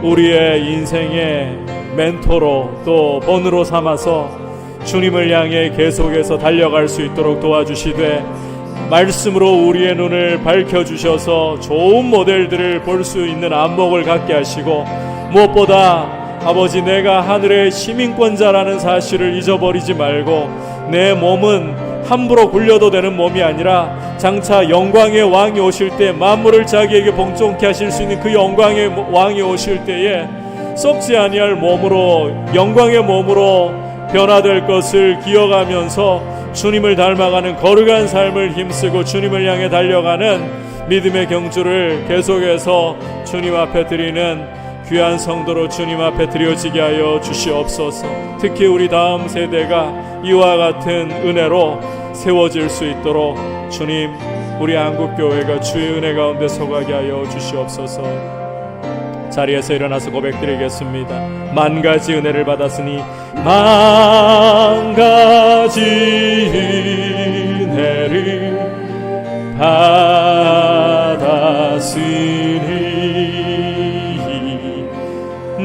우리의 인생의 멘토로 또 본으로 삼아서 주님을 향해 계속해서 달려갈 수 있도록 도와주시되 말씀으로 우리의 눈을 밝혀주셔서 좋은 모델들을 볼 수 있는 안목을 갖게 하시고 무엇보다 아버지 내가 하늘의 시민권자라는 사실을 잊어버리지 말고 내 몸은 함부로 굴려도 되는 몸이 아니라 장차 영광의 왕이 오실 때 만물을 자기에게 봉종케 하실 수 있는 그 영광의 왕이 오실 때에 썩지 아니할 몸으로 영광의 몸으로 변화될 것을 기억하면서 주님을 닮아가는 거룩한 삶을 힘쓰고 주님을 향해 달려가는 믿음의 경주를 계속해서 주님 앞에 드리는 귀한 성도로 주님 앞에 드려지게 하여 주시옵소서. 특히 우리 다음 세대가 이와 같은 은혜로 세워질 수 있도록 주님 우리 한국교회가 주의 은혜 가운데 서가게 하여 주시옵소서. 자리에서 일어나서 고백드리겠습니다. 만 가지 은혜를 받았으니 만 가지 은혜를 받았으니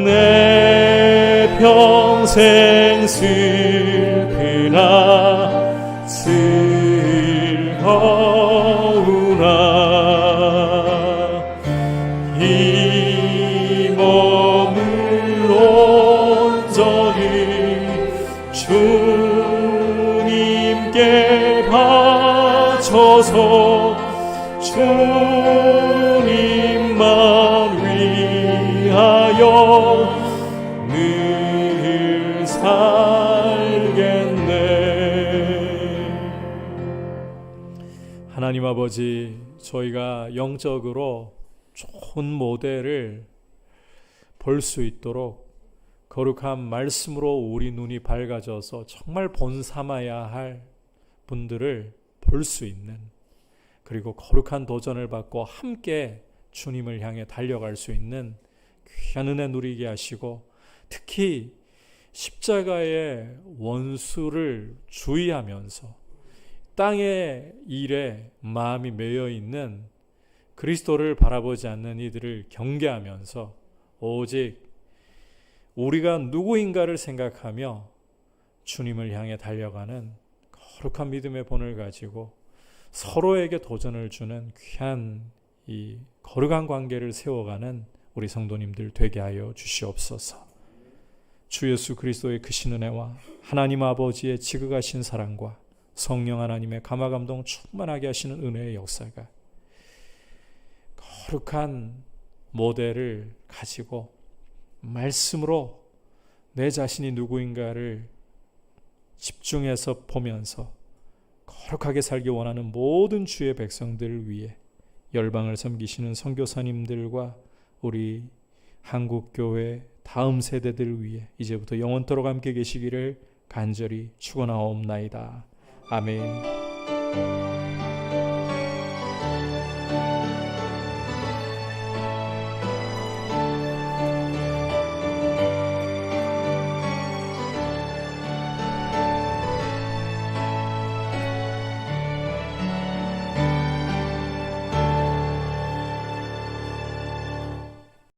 내 평생 슬프나 즐거우나 이 몸을 온전히 주님께 바쳐서 주님만 위하여 늘 살겠네. 하나님 아버지, 저희가 영적으로 좋은 모델을 볼 수 있도록 거룩한 말씀으로 우리 눈이 밝아져서 정말 본 삼아야 할 분들을 볼 수 있는, 그리고 거룩한 도전을 받고 함께 주님을 향해 달려갈 수 있는 귀한 은혜 누리게 하시고, 특히 십자가의 원수를 주의하면서 땅의 일에 마음이 매여 있는 그리스도를 바라보지 않는 이들을 경계하면서 오직 우리가 누구인가를 생각하며 주님을 향해 달려가는 거룩한 믿음의 본을 가지고 서로에게 도전을 주는 귀한 이 거룩한 관계를 세워가는 우리 성도님들 되게 하여 주시옵소서. 주 예수 그리스도의 크신 은혜와 하나님 아버지의 지극하신 사랑과 성령 하나님의 감화감동 충만하게 하시는 은혜의 역사가 거룩한 모델을 가지고 말씀으로 내 자신이 누구인가를 집중해서 보면서 거룩하게 살기 원하는 모든 주의 백성들을 위해 열방을 섬기시는 선교사님들과 우리 한국교회 다음 세대들을 위해 이제부터 영원토록 함께 계시기를 간절히 축원하옵나이다. 아멘.